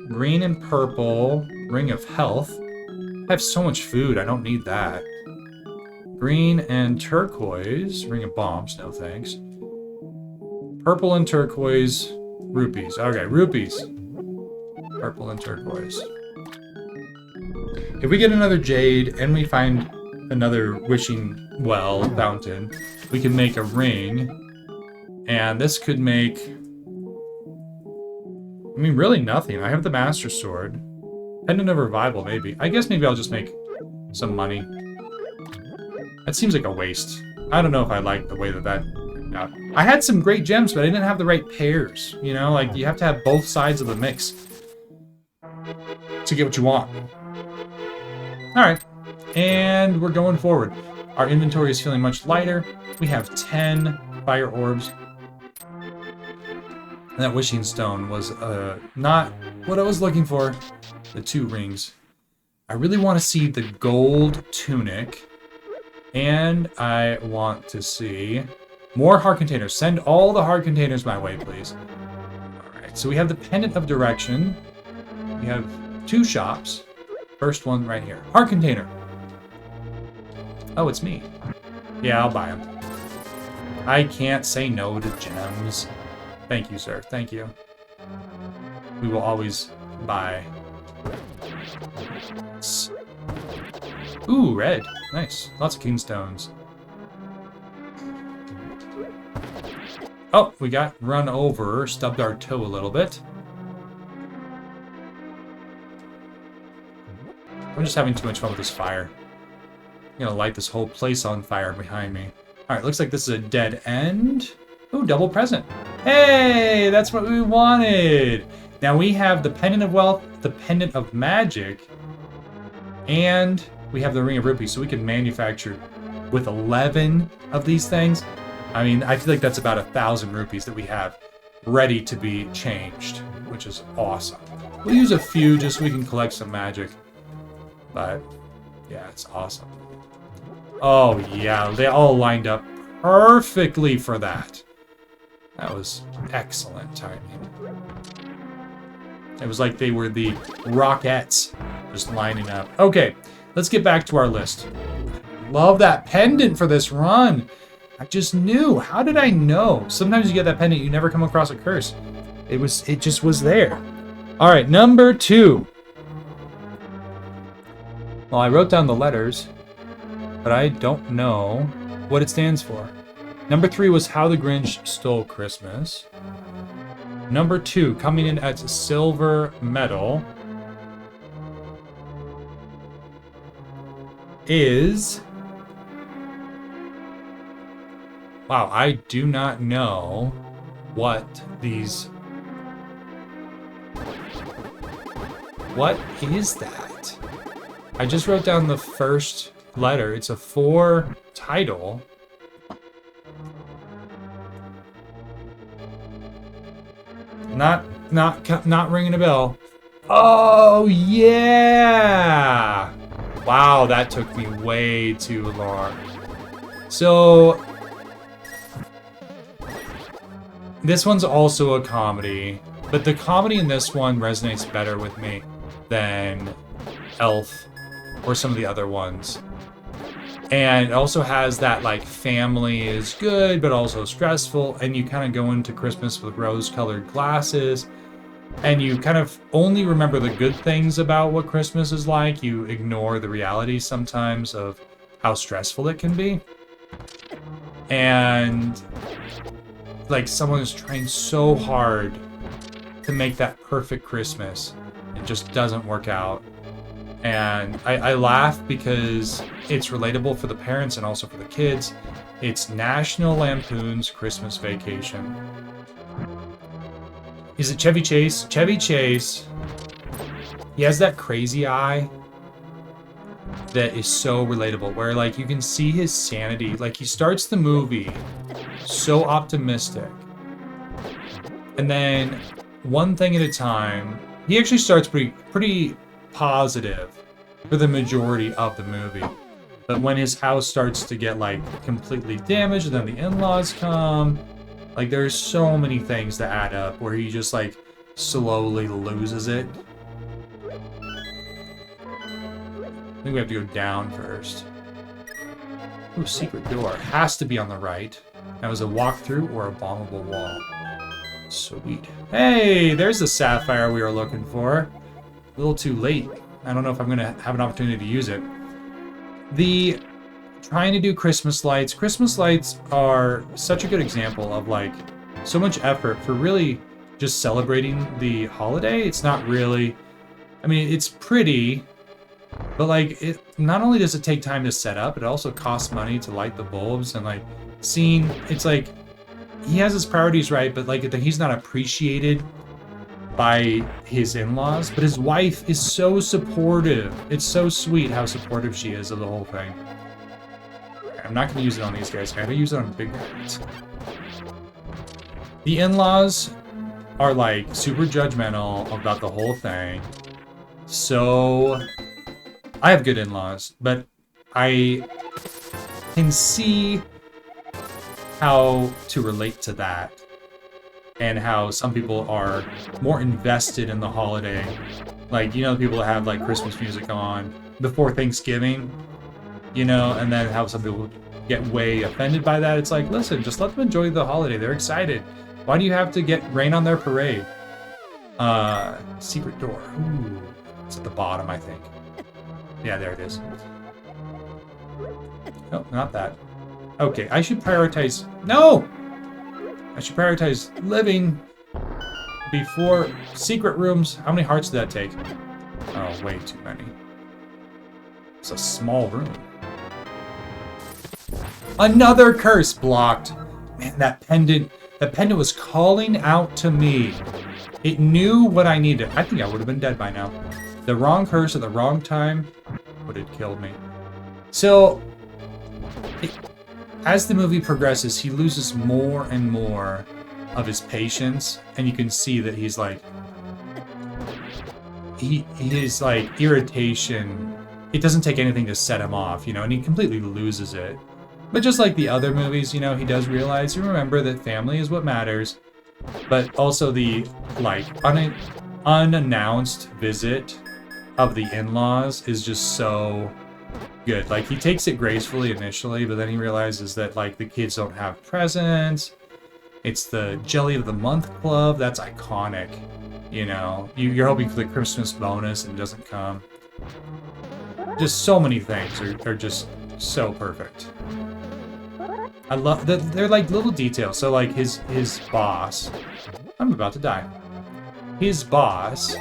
Green and purple. Ring of Health. I have so much food. I don't need that. Green and turquoise. Ring of Bombs. No thanks. Purple and turquoise. Rupees. Okay, rupees. Purple and turquoise. If we get another jade and we find another wishing well fountain, we can make a ring. And this could make... I mean, really nothing. I have the Master Sword. Pendant of Revival, maybe. I guess maybe I'll just make some money. That seems like a waste. I don't know if I like the way that turned out. I had some great gems, but I didn't have the right pairs. You know, like, you have to have both sides of the mix to get what you want. Alright, and we're going forward. Our inventory is feeling much lighter. We have 10 fire orbs. And that wishing stone was not what I was looking for. The 2 rings. I really want to see the gold tunic. And I want to see more heart containers. Send all the heart containers my way, please. Alright, so we have the Pendant of Direction. We have 2 shops. First one right here. Heart container. Oh, it's me. Yeah, I'll buy them. I can't say no to gems. Thank you, sir. Thank you. We will always buy. Ooh, red. Nice. Lots of kingstones. Oh, we got run over. Stubbed our toe a little bit. I'm just having too much fun with this fire. I'm gonna light this whole place on fire behind me. Alright, looks like this is a dead end. Ooh, double present. Hey, that's what we wanted. Now we have the Pendant of Wealth, the Pendant of Magic, and we have the Ring of Rupees, so we can manufacture with 11 of these things. I mean, I feel like that's about 1,000 rupees that we have ready to be changed, which is awesome. We'll use a few just so we can collect some magic. But, yeah, it's awesome. Oh, yeah, they all lined up perfectly for that. That was excellent timing. It was like they were the Rockettes just lining up. Okay, let's get back to our list. Love that pendant for this run. I just knew. How did I know? Sometimes you get that pendant, you never come across a curse. It just was there. All right, number 2. Well, I wrote down the letters, but I don't know what it stands for. Number 3 was How the Grinch Stole Christmas. Number 2, coming in at silver medal, is... Wow, I do not know what these... What is that? I just wrote down the first letter. It's a 4 title. Not ringing a bell. Oh, yeah! Wow, that took me way too long. So, this one's also a comedy, but the comedy in this one resonates better with me than Elf or some of the other ones. And it also has that, like, family is good, but also stressful, and you kind of go into Christmas with rose-colored glasses, and you kind of only remember the good things about what Christmas is like. You ignore the reality sometimes of how stressful it can be. And, like, someone is trying so hard to make that perfect Christmas. It just doesn't work out. And I laugh because it's relatable for the parents and also for the kids. It's National Lampoon's Christmas Vacation. Is it Chevy Chase? Chevy Chase. He has that crazy eye that is so relatable, where, like, you can see his sanity. Like, he starts the movie so optimistic. And then, one thing at a time, he actually starts pretty positive for the majority of the movie. But when his house starts to get, like, completely damaged, and then the in-laws come, like, there's so many things that add up where he just, like, slowly loses it. I think we have to go down first. Ooh, secret door. Has to be on the right. That was a walkthrough or a bombable wall. Sweet. Hey, there's the sapphire we were looking for. A little too late. I don't know if I'm going to have an opportunity to use it. Trying to do Christmas lights. Christmas lights are such a good example of, like, so much effort for really just celebrating the holiday. It's not really... I mean, it's pretty, but, like, it not only does it take time to set up, it also costs money to light the bulbs, and, like, seeing... It's like, he has his priorities right, but, like, he's not appreciated by his in-laws, but his wife is so supportive. It's so sweet how supportive she is of the whole thing. I'm not going to use it on these guys. I'm going to use it on big guys. The in-laws are, like, super judgmental about the whole thing. So, I have good in-laws, but I can see how to relate to that. And how some people are more invested in the holiday. Like, you know, the people that have, like, Christmas music on before Thanksgiving, you know, and then how some people get way offended by that. It's like, listen, just let them enjoy the holiday. They're excited. Why do you have to rain on their parade? Secret door. Ooh, it's at the bottom, I think. Yeah, there it is. Oh, not that. Okay, I should prioritize... No! I should prioritize living before secret rooms. How many hearts did that take? Oh, way too many. It's a small room. Another curse blocked. Man, that pendant was calling out to me. It knew what I needed. I think I would have been dead by now. The wrong curse at the wrong time would have killed me. So, as the movie progresses, he loses more and more of his patience, and you can see that he's like, his like irritation, it doesn't take anything to set him off, you know, and he completely loses it. But just like the other movies, you know, he does realize and remember that family is what matters, but also the like unannounced visit of the in-laws is just so good. Like, he takes it gracefully initially, but then he realizes that, like, the kids don't have presents. It's the Jelly of the Month Club. That's iconic. You know, you're hoping for the Christmas bonus and it doesn't come. Just so many things are just so perfect. I love that they're like little details. So, like, his boss. I'm about to die. His boss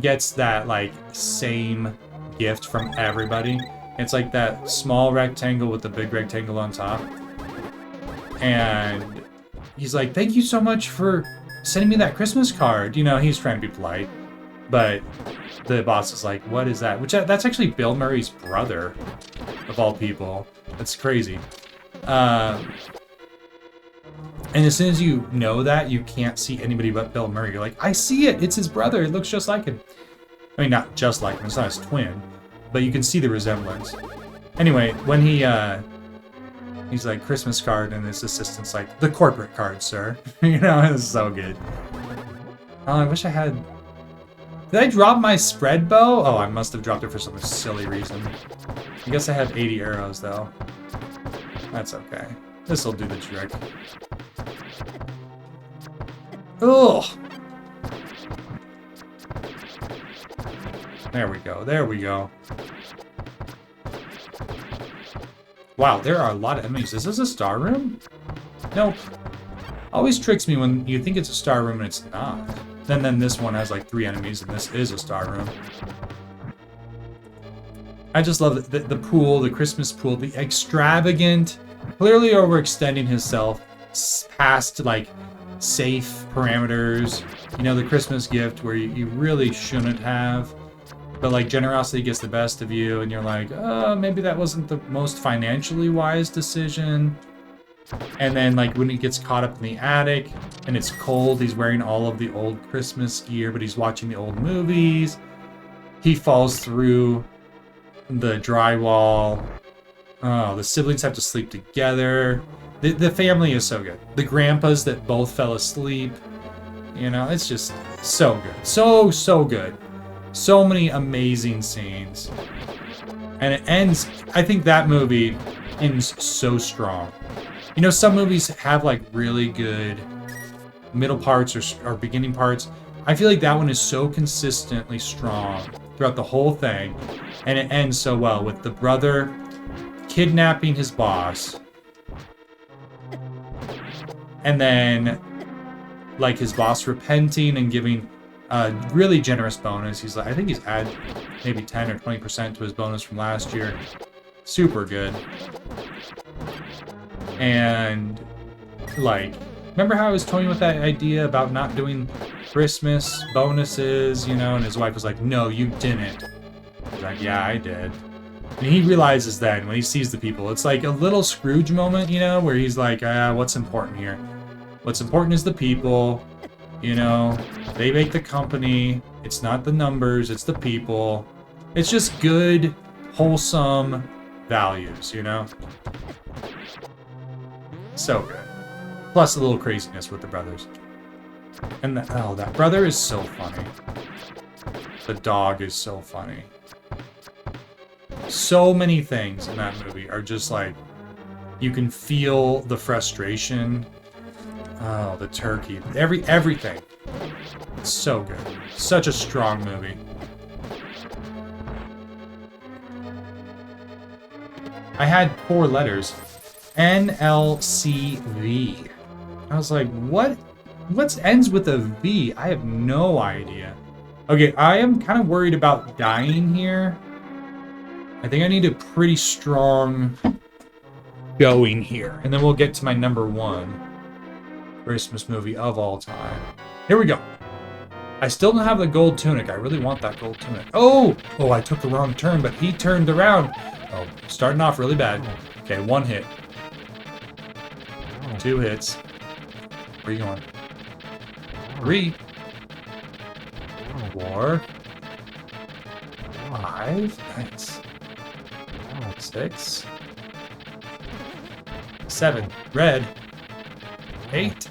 gets that, like, same gift from everybody. It's like that small rectangle with the big rectangle on top. And he's like, thank you so much for sending me that Christmas card. You know, he's trying to be polite. But the boss is like, what is that? Which, that's actually Bill Murray's brother. of all people. That's crazy. And as soon as you know that, you can't see anybody but Bill Murray. You're like, I see it. It's his brother. It looks just like him. I mean, not just like him. It's not his twin. But you can see the resemblance. Anyway, when he's like, Christmas card, and his assistant's like, the corporate card, sir. You know, it's so good. Oh, I wish I had... Did I drop my spread bow? Oh, I must have dropped it for some silly reason. I guess I have 80 arrows, though. That's okay. This'll do the trick. Ugh! There we go. There we go. Wow, there are a lot of enemies. Is this a star room? Nope. Always tricks me when you think it's a star room and it's not. Then this one has like 3 enemies and this is a star room. I just love the pool, the Christmas pool, the extravagant, clearly overextending himself past like safe parameters. You know, the Christmas gift where you really shouldn't have. But like generosity gets the best of you and you're like, oh, maybe that wasn't the most financially wise decision. And then like when he gets caught up in the attic and it's cold, he's wearing all of the old Christmas gear, but he's watching the old movies. He falls through the drywall. Oh, the siblings have to sleep together. The family is so good. The grandpas that both fell asleep. You know, it's just so good. So good. So many amazing scenes. And it ends, I think that movie ends so strong. You know, some movies have like really good middle parts or beginning parts. I feel like that one is so consistently strong throughout the whole thing. And it ends so well with the brother kidnapping his boss. And then like his boss repenting and giving a really generous bonus. He's like, I think he's added maybe 10 or 20% to his bonus from last year. Super good. And like, remember how I was toying with that idea about not doing Christmas bonuses, you know? And his wife was like, no, you didn't. He's like, yeah, I did. And he realizes then when he sees the people, it's like a little Scrooge moment, you know, where he's like, what's important here? What's important is the people, you know, they make the company. It's not the numbers, it's the people. It's just good, wholesome values, you know? So good. Plus a little craziness with the brothers. And that brother is so funny. The dog is so funny. So many things in that movie are just like, you can feel the frustration. Oh, the turkey. Everything. It's so good. Such a strong movie. I had 4 letters. NLCV. I was like, what ends with a V? I have no idea. Okay, I am kind of worried about dying here. I think I need a pretty strong going here. And then we'll get to my number 1 Christmas movie of all time. Here we go. I still don't have the gold tunic. I really want that gold tunic. Oh, I took the wrong turn, but he turned around. Oh, starting off really bad. Okay, 1 hit. 2 hits. Where are you going? 3. 4. 5. Nice. 6. 7. Red. 8.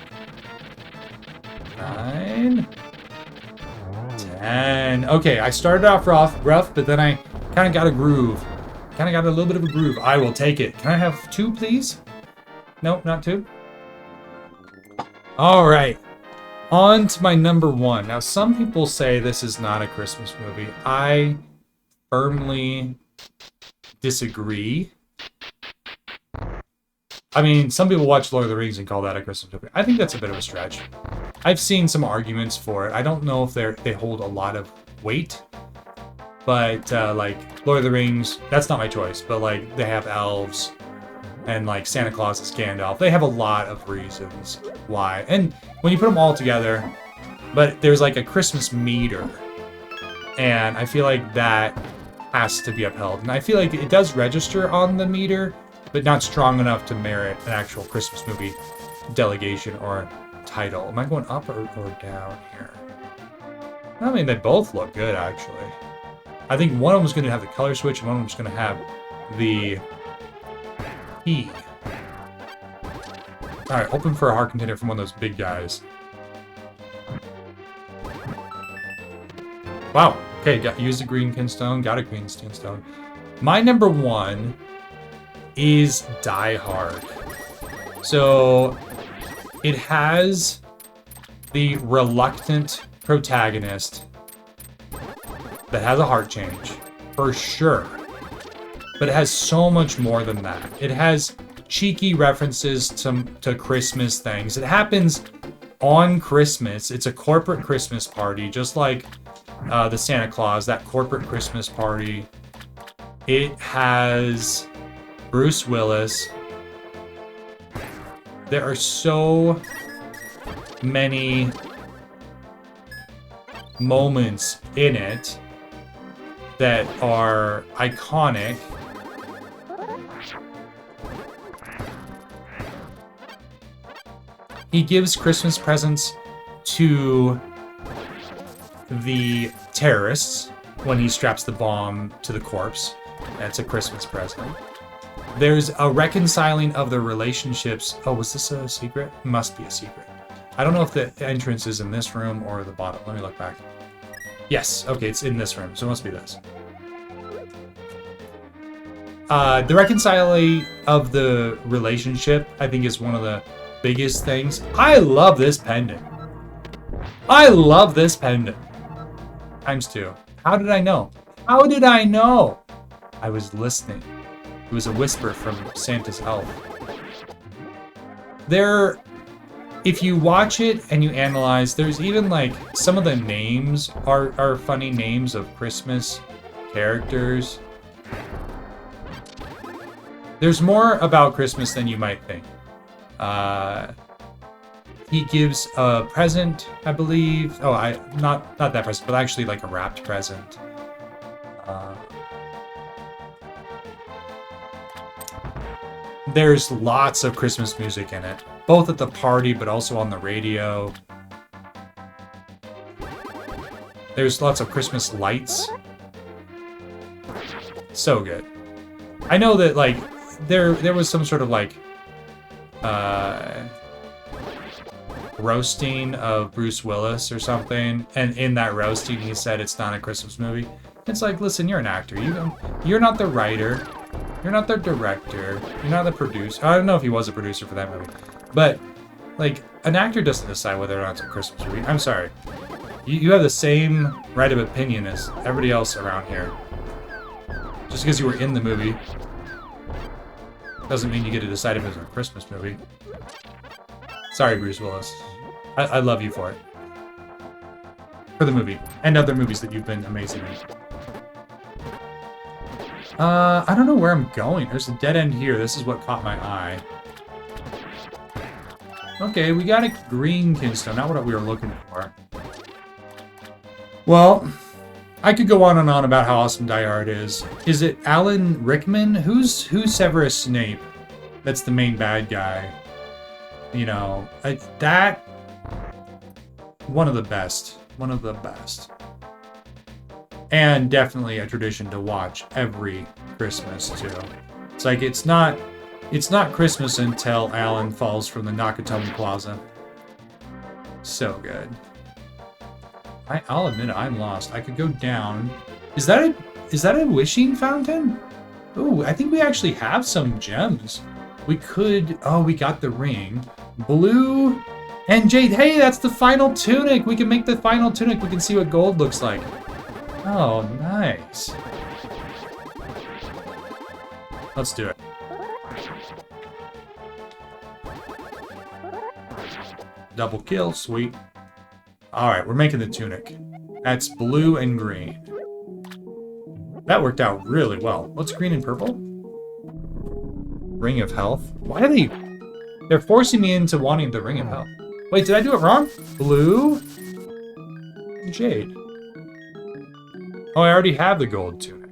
9. 10. Okay, I started off rough, but then I kind of got a groove. Kind of got a little bit of a groove. I will take it. Can I have 2, please? Nope, not 2. All right. On to my number 1. Now, some people say this is not a Christmas movie. I firmly disagree. I mean, some people watch Lord of the Rings and call that a Christmas movie. I think that's a bit of a stretch. I've seen some arguments for it. I don't know if they hold a lot of weight. But, like, Lord of the Rings, that's not my choice. But, like, they have elves. And, like, Santa Claus is Gandalf. They have a lot of reasons why. And when you put them all together, but there's, like, a Christmas meter. And I feel like that has to be upheld. And I feel like it does register on the meter, but not strong enough to merit an actual Christmas movie delegation or title. Am I going up or down here? I mean, they both look good, actually. I think one of them's going to have the color switch, and one of them's going to have the key. Alright, hoping for a hard contender from one of those big guys. Wow. Okay, use the green kinstone. Got a green kinstone. My number one is Die Hard. So, it has the reluctant protagonist that has a heart change, for sure. But it has so much more than that. It has cheeky references to Christmas things. It happens on Christmas. It's a corporate Christmas party, just like the Santa Claus, that corporate Christmas party. It has Bruce Willis. There are so many moments in it that are iconic. He gives Christmas presents to the terrorists when he straps the bomb to the corpse. That's a Christmas present. There's a reconciling of the relationships. Oh, was this a secret? Must be a secret. I don't know if the entrance is in this room or the bottom. Let me look back. Yes, okay, it's in this room, so it must be this. The reconciling of the relationship, I think, is one of the biggest things. I love this pendant. I love this pendant. ×2. How did I know? How did I know? I was listening. It was a whisper from Santa's elf. If you watch it and you analyze, there's even like some of the names are funny names of Christmas characters. There's more about Christmas than you might think. He gives a present, I believe. Oh, not that present, but actually like a wrapped present. There's lots of Christmas music in it, both at the party, but also on the radio. There's lots of Christmas lights. So good. I know that, like, there was some sort of, like, roasting of Bruce Willis or something, and in that roasting he said it's not a Christmas movie. It's like, listen, you're an actor. You're not the writer. You're not the director. You're not the producer. I don't know if he was a producer for that movie. But, like, an actor doesn't decide whether or not it's a Christmas movie. I'm sorry. You have the same right of opinion as everybody else around here. Just because you were in the movie doesn't mean you get to decide if it's a Christmas movie. Sorry, Bruce Willis. I love you for it. For the movie. And other movies that you've been amazing in. I don't know where I'm going. There's a dead end here. This is what caught my eye. Okay, we got a green kinstone. Not what we were looking for. Well, I could go on and on about how awesome Die Hard is. Is it Alan Rickman? Who's Severus Snape? That's the main bad guy. You know, that... One of the best. One of the best. And definitely a tradition to watch every Christmas, too. It's like, it's not Christmas until Alan falls from the Nakatomi Plaza. So good. I'll admit it, I'm lost. I could go down. Is that a wishing fountain? Ooh, I think we actually have some gems. We could... Oh, we got the ring. Blue and jade. Hey, that's the final tunic. We can make the final tunic. We can see what gold looks like. Oh, nice. Let's do it. Double kill, sweet. Alright, we're making the tunic. That's blue and green. That worked out really well. What's green and purple? Ring of Health? Why are they... They're forcing me into wanting the Ring of Health. Wait, did I do it wrong? Blue? And jade. Oh, I already have the gold tunic.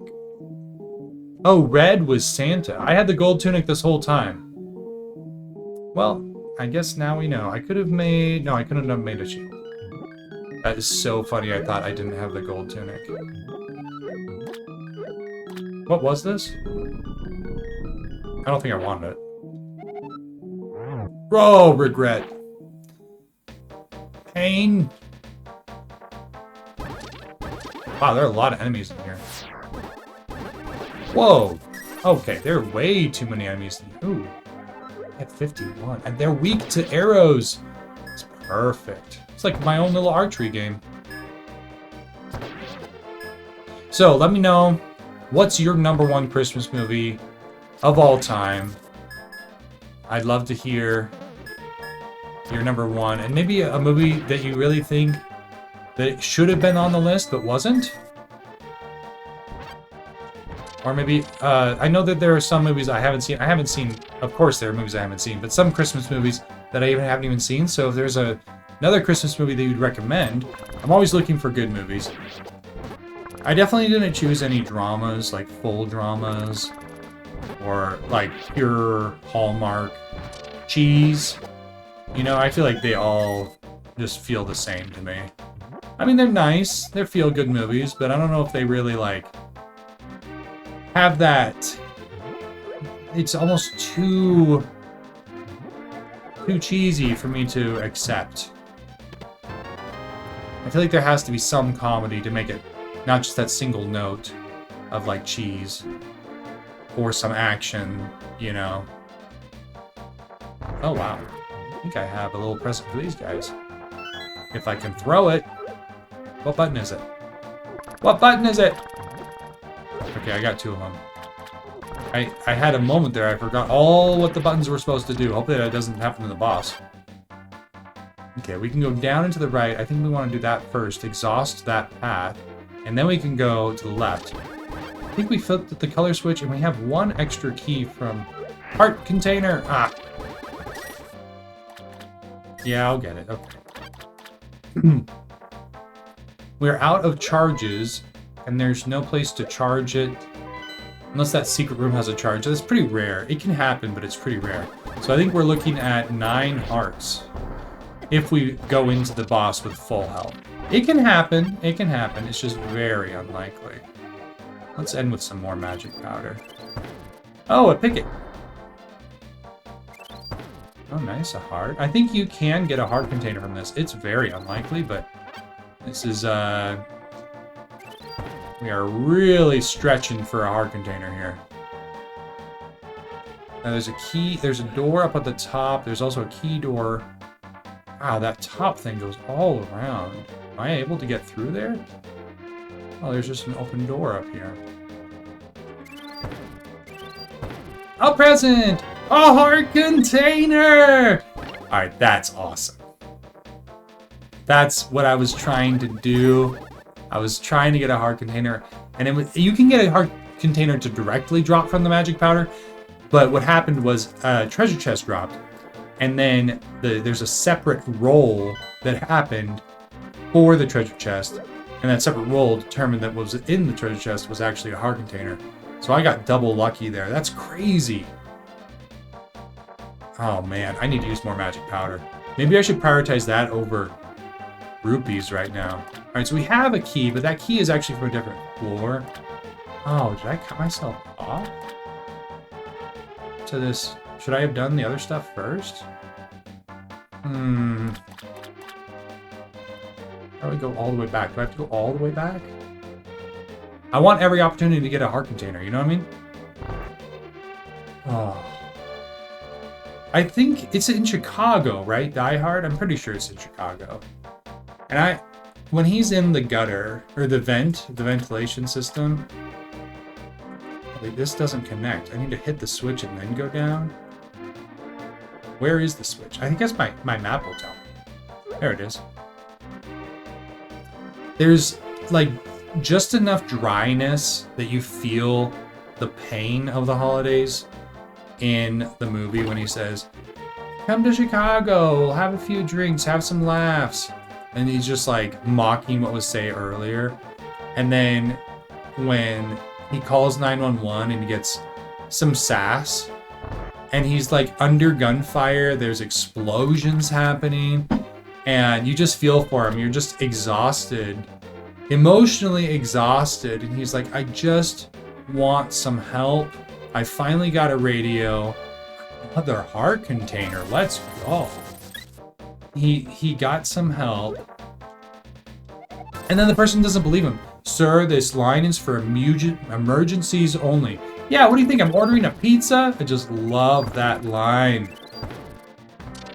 Oh, red was Santa. I had the gold tunic this whole time. Well, I guess now we know. I could have made... No, I couldn't have made a shield. That is so funny. I thought I didn't have the gold tunic. What was this? I don't think I wanted it. Oh, regret. Pain. Wow, there are a lot of enemies in here. Whoa. Okay, there are way too many enemies. Ooh. I have 51. And they're weak to arrows. It's perfect. It's like my own little archery game. So, let me know, what's your #1 Christmas movie of all time? I'd love to hear your #1. And maybe a movie that you really think that it should have been on the list but wasn't. Or maybe, I know that there are some movies I haven't seen. I haven't seen, of course there are movies I haven't seen, but some Christmas movies that I haven't even seen. So if there's another Christmas movie that you'd recommend, I'm always looking for good movies. I definitely didn't choose any dramas, like full dramas, or like pure Hallmark cheese. You know, I feel like they all just feel the same to me. I mean, they're nice, they're feel-good movies, but I don't know if they really, like, have that... It's almost too cheesy for me to accept. I feel like there has to be some comedy to make it not just that single note of, like, cheese. Or some action, you know. Oh, wow. I think I have a little present for these guys. If I can throw it. What button is it? What button is it? Okay, I got 2 of them. I had a moment there. I forgot all what the buttons were supposed to do. Hopefully that doesn't happen to the boss. Okay, we can go down and to the right. I think we want to do that first. Exhaust that path. And then we can go to the left. I think we flipped the color switch and we have 1 extra key from heart container. Ah. Yeah, I'll get it. Okay. We're out of charges, and there's no place to charge it. Unless that secret room has a charge. That's pretty rare. It can happen, but it's pretty rare. So I think we're looking at 9 hearts. If we go into the boss with full health. It can happen. It can happen. It's just very unlikely. Let's end with some more magic powder. Oh, a picket. Oh, nice. A heart. I think you can get a heart container from this. It's very unlikely, but this is, we are really stretching for a heart container here. Now there's a key, there's a door up at the top. There's also a key door. Wow, that top thing goes all around. Am I able to get through there? Oh, there's just an open door up here. A present! A heart container! Alright, that's awesome. That's what I was trying to do. I was trying to get a heart container. And you can get a heart container to directly drop from the magic powder. But what happened was a treasure chest dropped. And then there's a separate roll that happened for the treasure chest. And that separate roll determined that what was in the treasure chest was actually a heart container. So I got double lucky there. That's crazy. Oh man, I need to use more magic powder. Maybe I should prioritize that over rupees right now. Alright, so we have a key, but that key is actually from a different floor. Oh, did I cut myself off? To this... Should I have done the other stuff first? How do I go all the way back? Do I have to go all the way back? I want every opportunity to get a heart container, you know what I mean? Oh. I think it's in Chicago, right? Die Hard? I'm pretty sure it's in Chicago. And when he's in the gutter, or the ventilation system, like, this doesn't connect. I need to hit the switch and then go down. Where is the switch? I think that's my map will tell me. There it is. There's, like, just enough dryness that you feel the pain of the holidays in the movie when he says, "Come to Chicago, have a few drinks, have some laughs." And he's just, like, mocking what was said earlier. And then when he calls 911 and he gets some sass. And he's like under gunfire. There's explosions happening. And you just feel for him. You're just exhausted. Emotionally exhausted. And he's like, I just want some help. I finally got a radio. Another heart container. Let's go. He got some help. And then the person doesn't believe him. Sir, this line is for emergencies only. Yeah, what do you think? I'm ordering a pizza? I just love that line.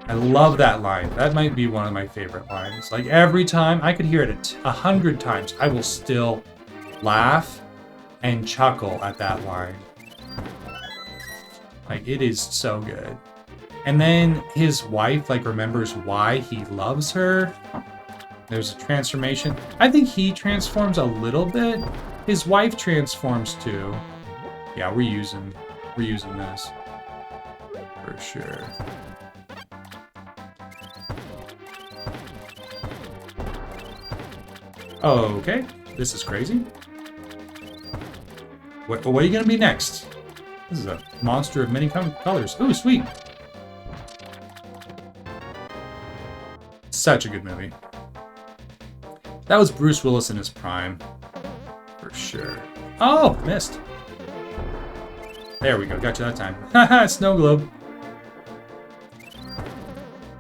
I love that line. That might be one of my favorite lines. Like every time, I could hear it 100 times. I will still laugh and chuckle at that line. Like, it is so good. And then his wife, like, remembers why he loves her. There's a transformation. I think he transforms a little bit. His wife transforms too. Yeah, we're using this. For sure. Okay, this is crazy. What are you gonna be next? This is a monster of many colors. Oh, sweet. Such a good movie. That was Bruce Willis in his prime. For sure. Oh, missed. There we go. Got you that time. Haha, snow globe.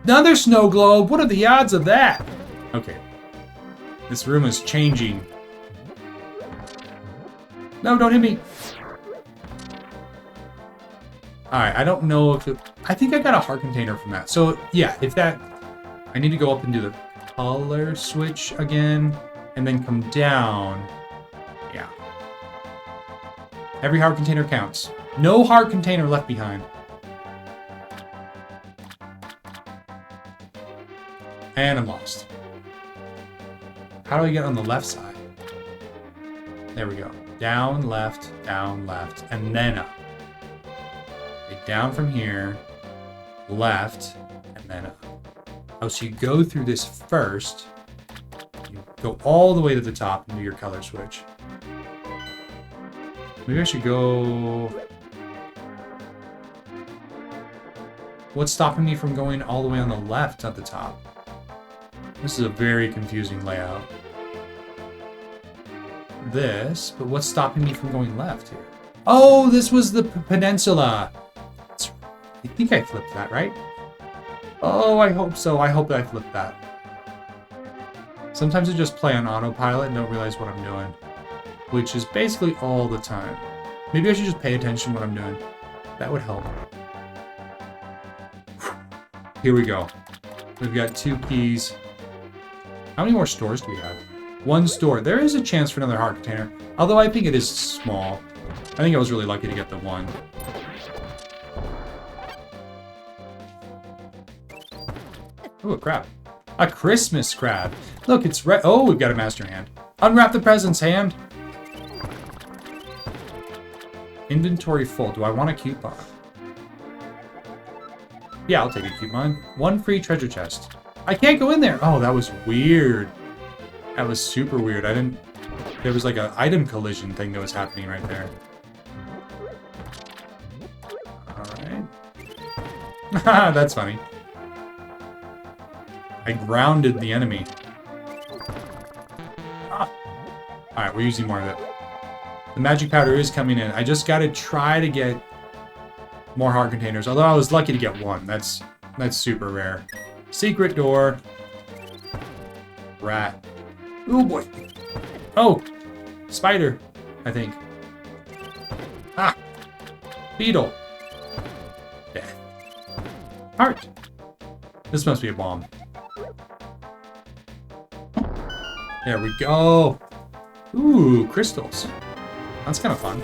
Another snow globe? What are the odds of that? Okay. This room is changing. No, don't hit me. Alright, I don't know if it... I think I got a heart container from that. So, yeah, if that... I need to go up and do the color switch again, and then come down. Yeah. Every heart container counts. No heart container left behind. And I'm lost. How do I get on the left side? There we go. Down, left, and then up. Okay, down from here, left, and then up. Oh, so you go through this first. You go all the way to the top and do your color switch. Maybe I should go... What's stopping me from going all the way on the left at the top? This is a very confusing layout. This, but what's stopping me from going left here? Oh, this was the peninsula. I think I flipped that, right? Oh, I hope so. I hope that I flipped that. Sometimes I just play on autopilot and don't realize what I'm doing. Which is basically all the time. Maybe I should just pay attention to what I'm doing. That would help. Here we go. We've got 2 keys. How many more stores do we have? 1 store. There is a chance for another heart container. Although I think it is small. I think I was really lucky to get the 1. Ooh, a crab. A Christmas crab. Look, it's red. Oh, we've got a master hand. Unwrap the presents, hand. Inventory full. Do I want a coupon? Yeah, I'll take a coupon. 1 free treasure chest. I can't go in there. Oh, that was weird. That was super weird. I didn't... There was like an item collision thing that was happening right there. Alright. That's funny. I grounded the enemy. Ah. Alright, we're using more of it. The magic powder is coming in. I just gotta try to get more heart containers. Although I was lucky to get 1. That's super rare. Secret door. Rat. Oh boy. Oh! Spider, I think. Ah! Beetle. Death. Heart. This must be a bomb. There we go. Ooh, crystals. That's kind of fun.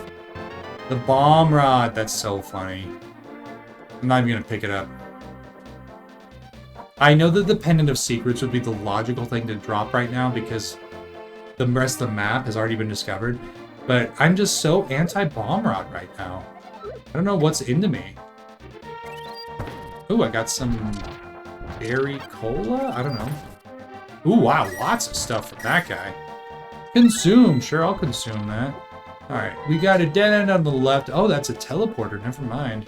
The bomb rod. That's so funny. I'm not even going to pick it up. I know that the Pendant of Secrets would be the logical thing to drop right now because the rest of the map has already been discovered. But I'm just so anti-bomb rod right now. I don't know what's into me. Ooh, I got some berry cola? I don't know. Ooh, wow, lots of stuff from that guy. Consume. Sure, I'll consume that. Alright, we got a dead end on the left. Oh, that's a teleporter. Never mind.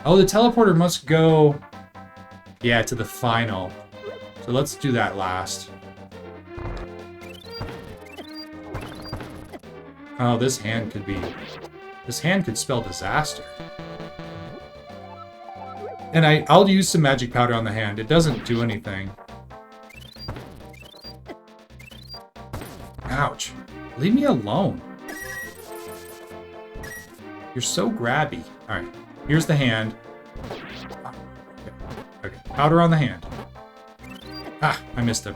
Oh, the teleporter must go... Yeah, to the final. So let's do that last. Oh, this hand could be... This hand could spell disaster. And I'll use some magic powder on the hand. It doesn't do anything. Ouch. Leave me alone. You're so grabby. Alright, here's the hand. Okay, powder on the hand. Ah, I missed him.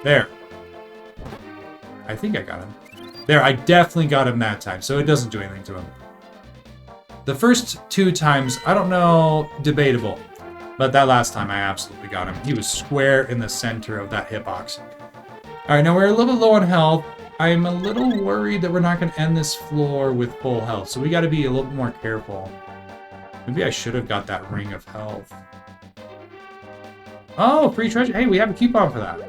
There. I think I got him. There, I definitely got him that time, so it doesn't do anything to him. The first 2 times, I don't know, debatable. But that last time, I absolutely got him. He was square in the center of that hitbox. Alright, now we're a little bit low on health. I'm a little worried that we're not going to end this floor with full health, so we got to be a little bit more careful. Maybe I should have got that ring of health. Oh, free treasure. Hey, we have a coupon for that.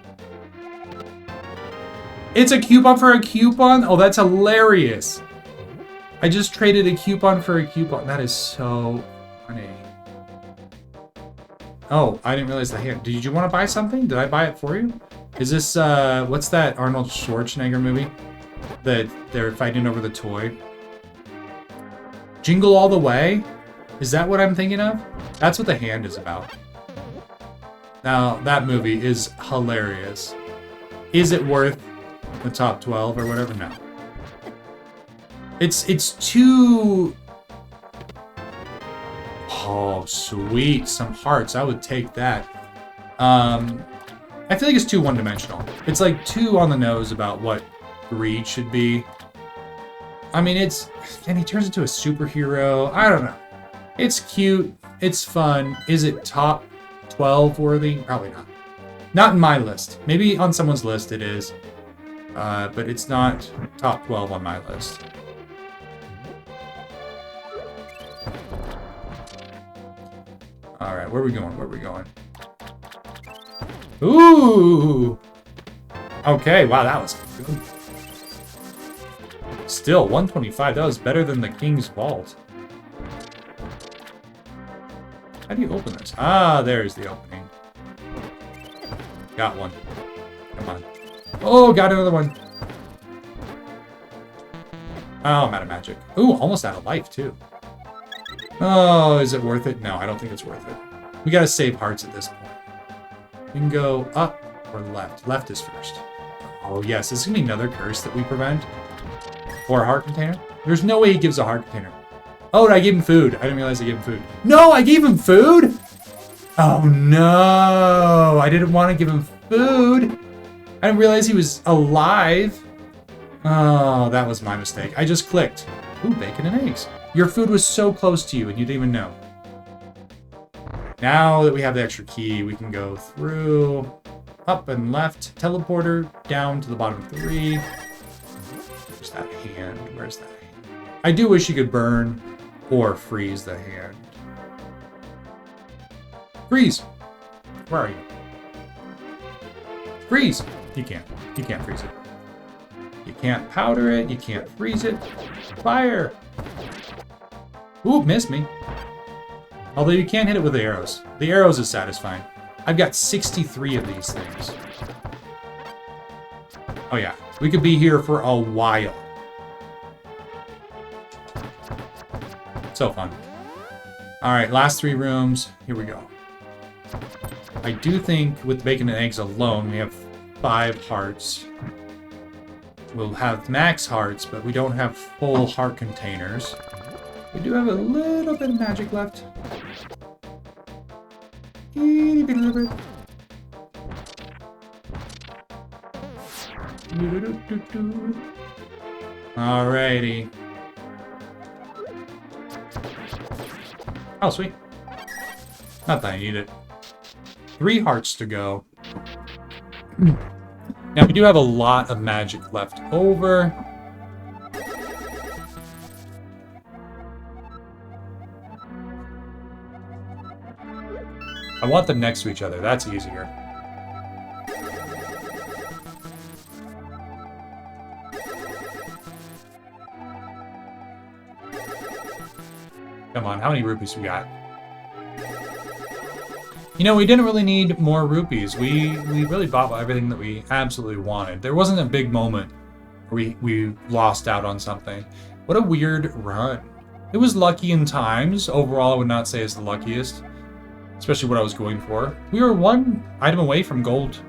It's a coupon for a coupon? Oh, that's hilarious. I just traded a coupon for a coupon. That is so funny. Oh, I didn't realize the hand. Did you want to buy something? Did I buy it for you? Is this, what's that Arnold Schwarzenegger movie? That they're fighting over the toy? Jingle All the Way? Is that what I'm thinking of? That's what the hand is about. Now, that movie is hilarious. Is it worth the top 12 or whatever? No. It's too... Oh, sweet. Some hearts. I would take that. I feel like it's too one-dimensional. It's like too on the nose about what greed should be. I mean, it's... And he turns into a superhero. I don't know. It's cute. It's fun. Is it top 12 worthy? Probably not. Not in my list. Maybe on someone's list it is. But it's not top 12 on my list. Alright, where are we going? Where are we going? Ooh! Okay, wow, that was good. Still, 125. That was better than the King's Vault. How do you open this? Ah, there's the opening. Got one. Come on. Oh, got another one. Oh, I'm out of magic. Ooh, almost out of life, too. Oh, is it worth it? No, I don't think it's worth it. We gotta save hearts at this point. We can go up or left. Left is first. Oh, yes. This is gonna be another curse that we prevent. Or a heart container. There's no way he gives a heart container. Oh, I gave him food. I didn't realize I gave him food. No, I gave him food? Oh, no. I didn't want to give him food. I didn't realize he was alive. Oh, that was my mistake. I just clicked. Ooh, bacon and eggs. Your food was so close to you and you didn't even know. Now that we have the extra key, we can go through, up and left, teleporter, down to the bottom 3. Where's that hand? Where's that hand? I do wish you could burn or freeze the hand. Freeze! Where are you? Freeze! You can't. You can't freeze it. You can't powder it. You can't freeze it. Fire! Ooh, missed me. Although you can't hit it with the arrows. The arrows is satisfying. I've got 63 of these things. Oh yeah, we could be here for a while. So fun. Alright, last 3 rooms. Here we go. I do think with bacon and eggs alone, we have 5 hearts. We'll have max hearts, but we don't have full heart containers. We do have a little bit of magic left. Itty bitty little bit. Alrighty. Oh, sweet. Not that I need it. 3 hearts to go. Now, we do have a lot of magic left over. I want them next to each other. That's easier. Come on, how many rupees we got? You know, we didn't really need more rupees. We really bought everything that we absolutely wanted. There wasn't a big moment where we lost out on something. What a weird run. It was lucky in times. Overall, I would not say it's the luckiest, especially what I was going for. We were one item away from gold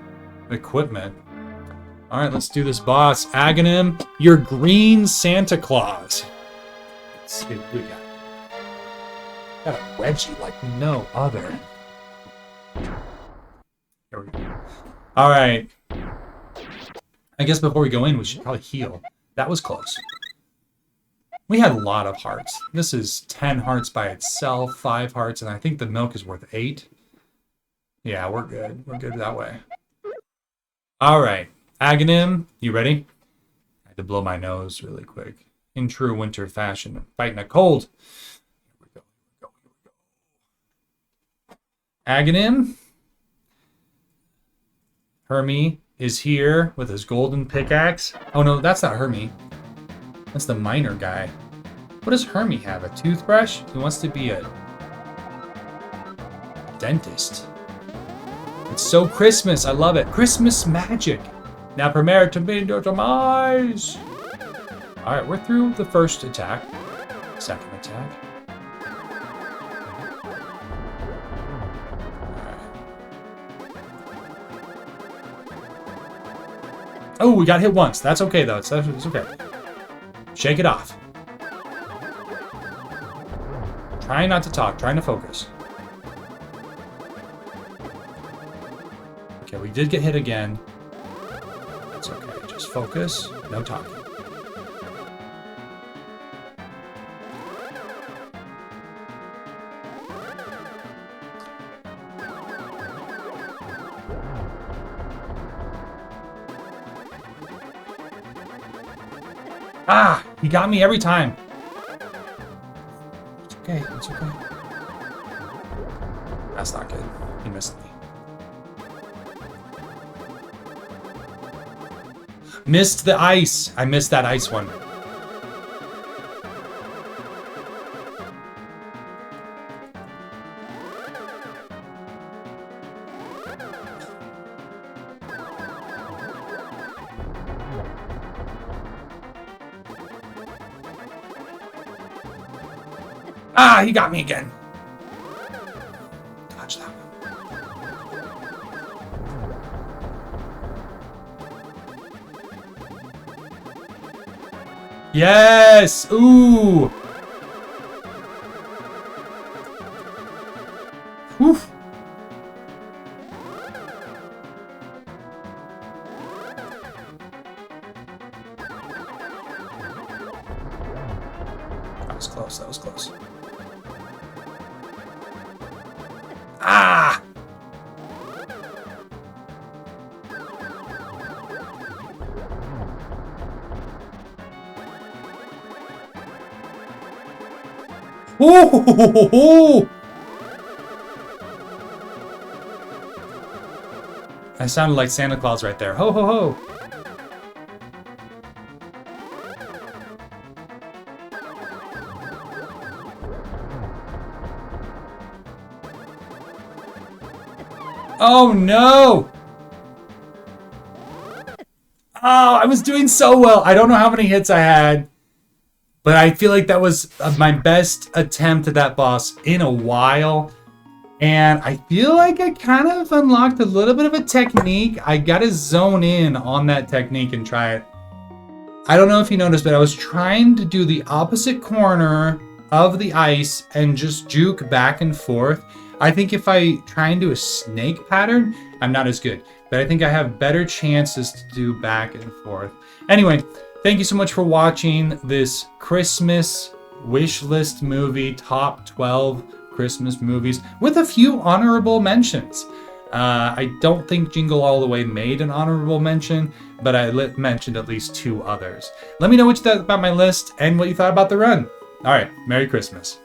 equipment. All right, let's do this, boss. Aghanim, your green Santa Claus. Let's see what we got. Got a wedgie like no other. Here we go. All right. I guess before we go in, we should probably heal. That was close. We had a lot of hearts. This is 10 hearts by itself, 5 hearts, and I think the milk is worth 8. Yeah, we're good. We're good that way. All right. Aghanim, you ready? I had to blow my nose really quick. In true winter fashion, fighting a cold. Here we go. Aghanim. Hermie is here with his golden pickaxe. Oh no, that's not Hermie. That's the miner guy. What does Hermie have? A toothbrush? He wants to be a dentist. It's so Christmas. I love it. Christmas magic. Now prepare to be your demise. All right, we're through the first attack. Second attack. Oh, we got hit once. That's okay, though. It's okay. Shake it off. Trying not to talk. Trying to focus. Okay, we did get hit again. That's okay. Just focus. No talking. Ah! He got me every time. It's okay. It's okay. That's not good. He missed me. Missed the ice. I missed that ice one. Ah, he got me again. Dodge that one. Yes! Ooh! Whew. That was close, that was close. Ah! Ooh! I sounded like Santa Claus right there. Ho ho ho! Oh no! Oh, I was doing so well. I don't know how many hits I had, but I feel like that was my best attempt at that boss in a while. And I feel like I kind of unlocked a little bit of a technique. I gotta zone in on that technique and try it. I don't know if you noticed, but I was trying to do the opposite corner of the ice and just juke back and forth. I think if I try and do a snake pattern, I'm not as good. But I think I have better chances to do back and forth. Anyway, thank you so much for watching this Christmas wish list movie, top 12 Christmas movies, with a few honorable mentions. I don't think Jingle All the Way made an honorable mention, but I mentioned at least 2 others. Let me know what you thought about my list and what you thought about the run. All right, Merry Christmas.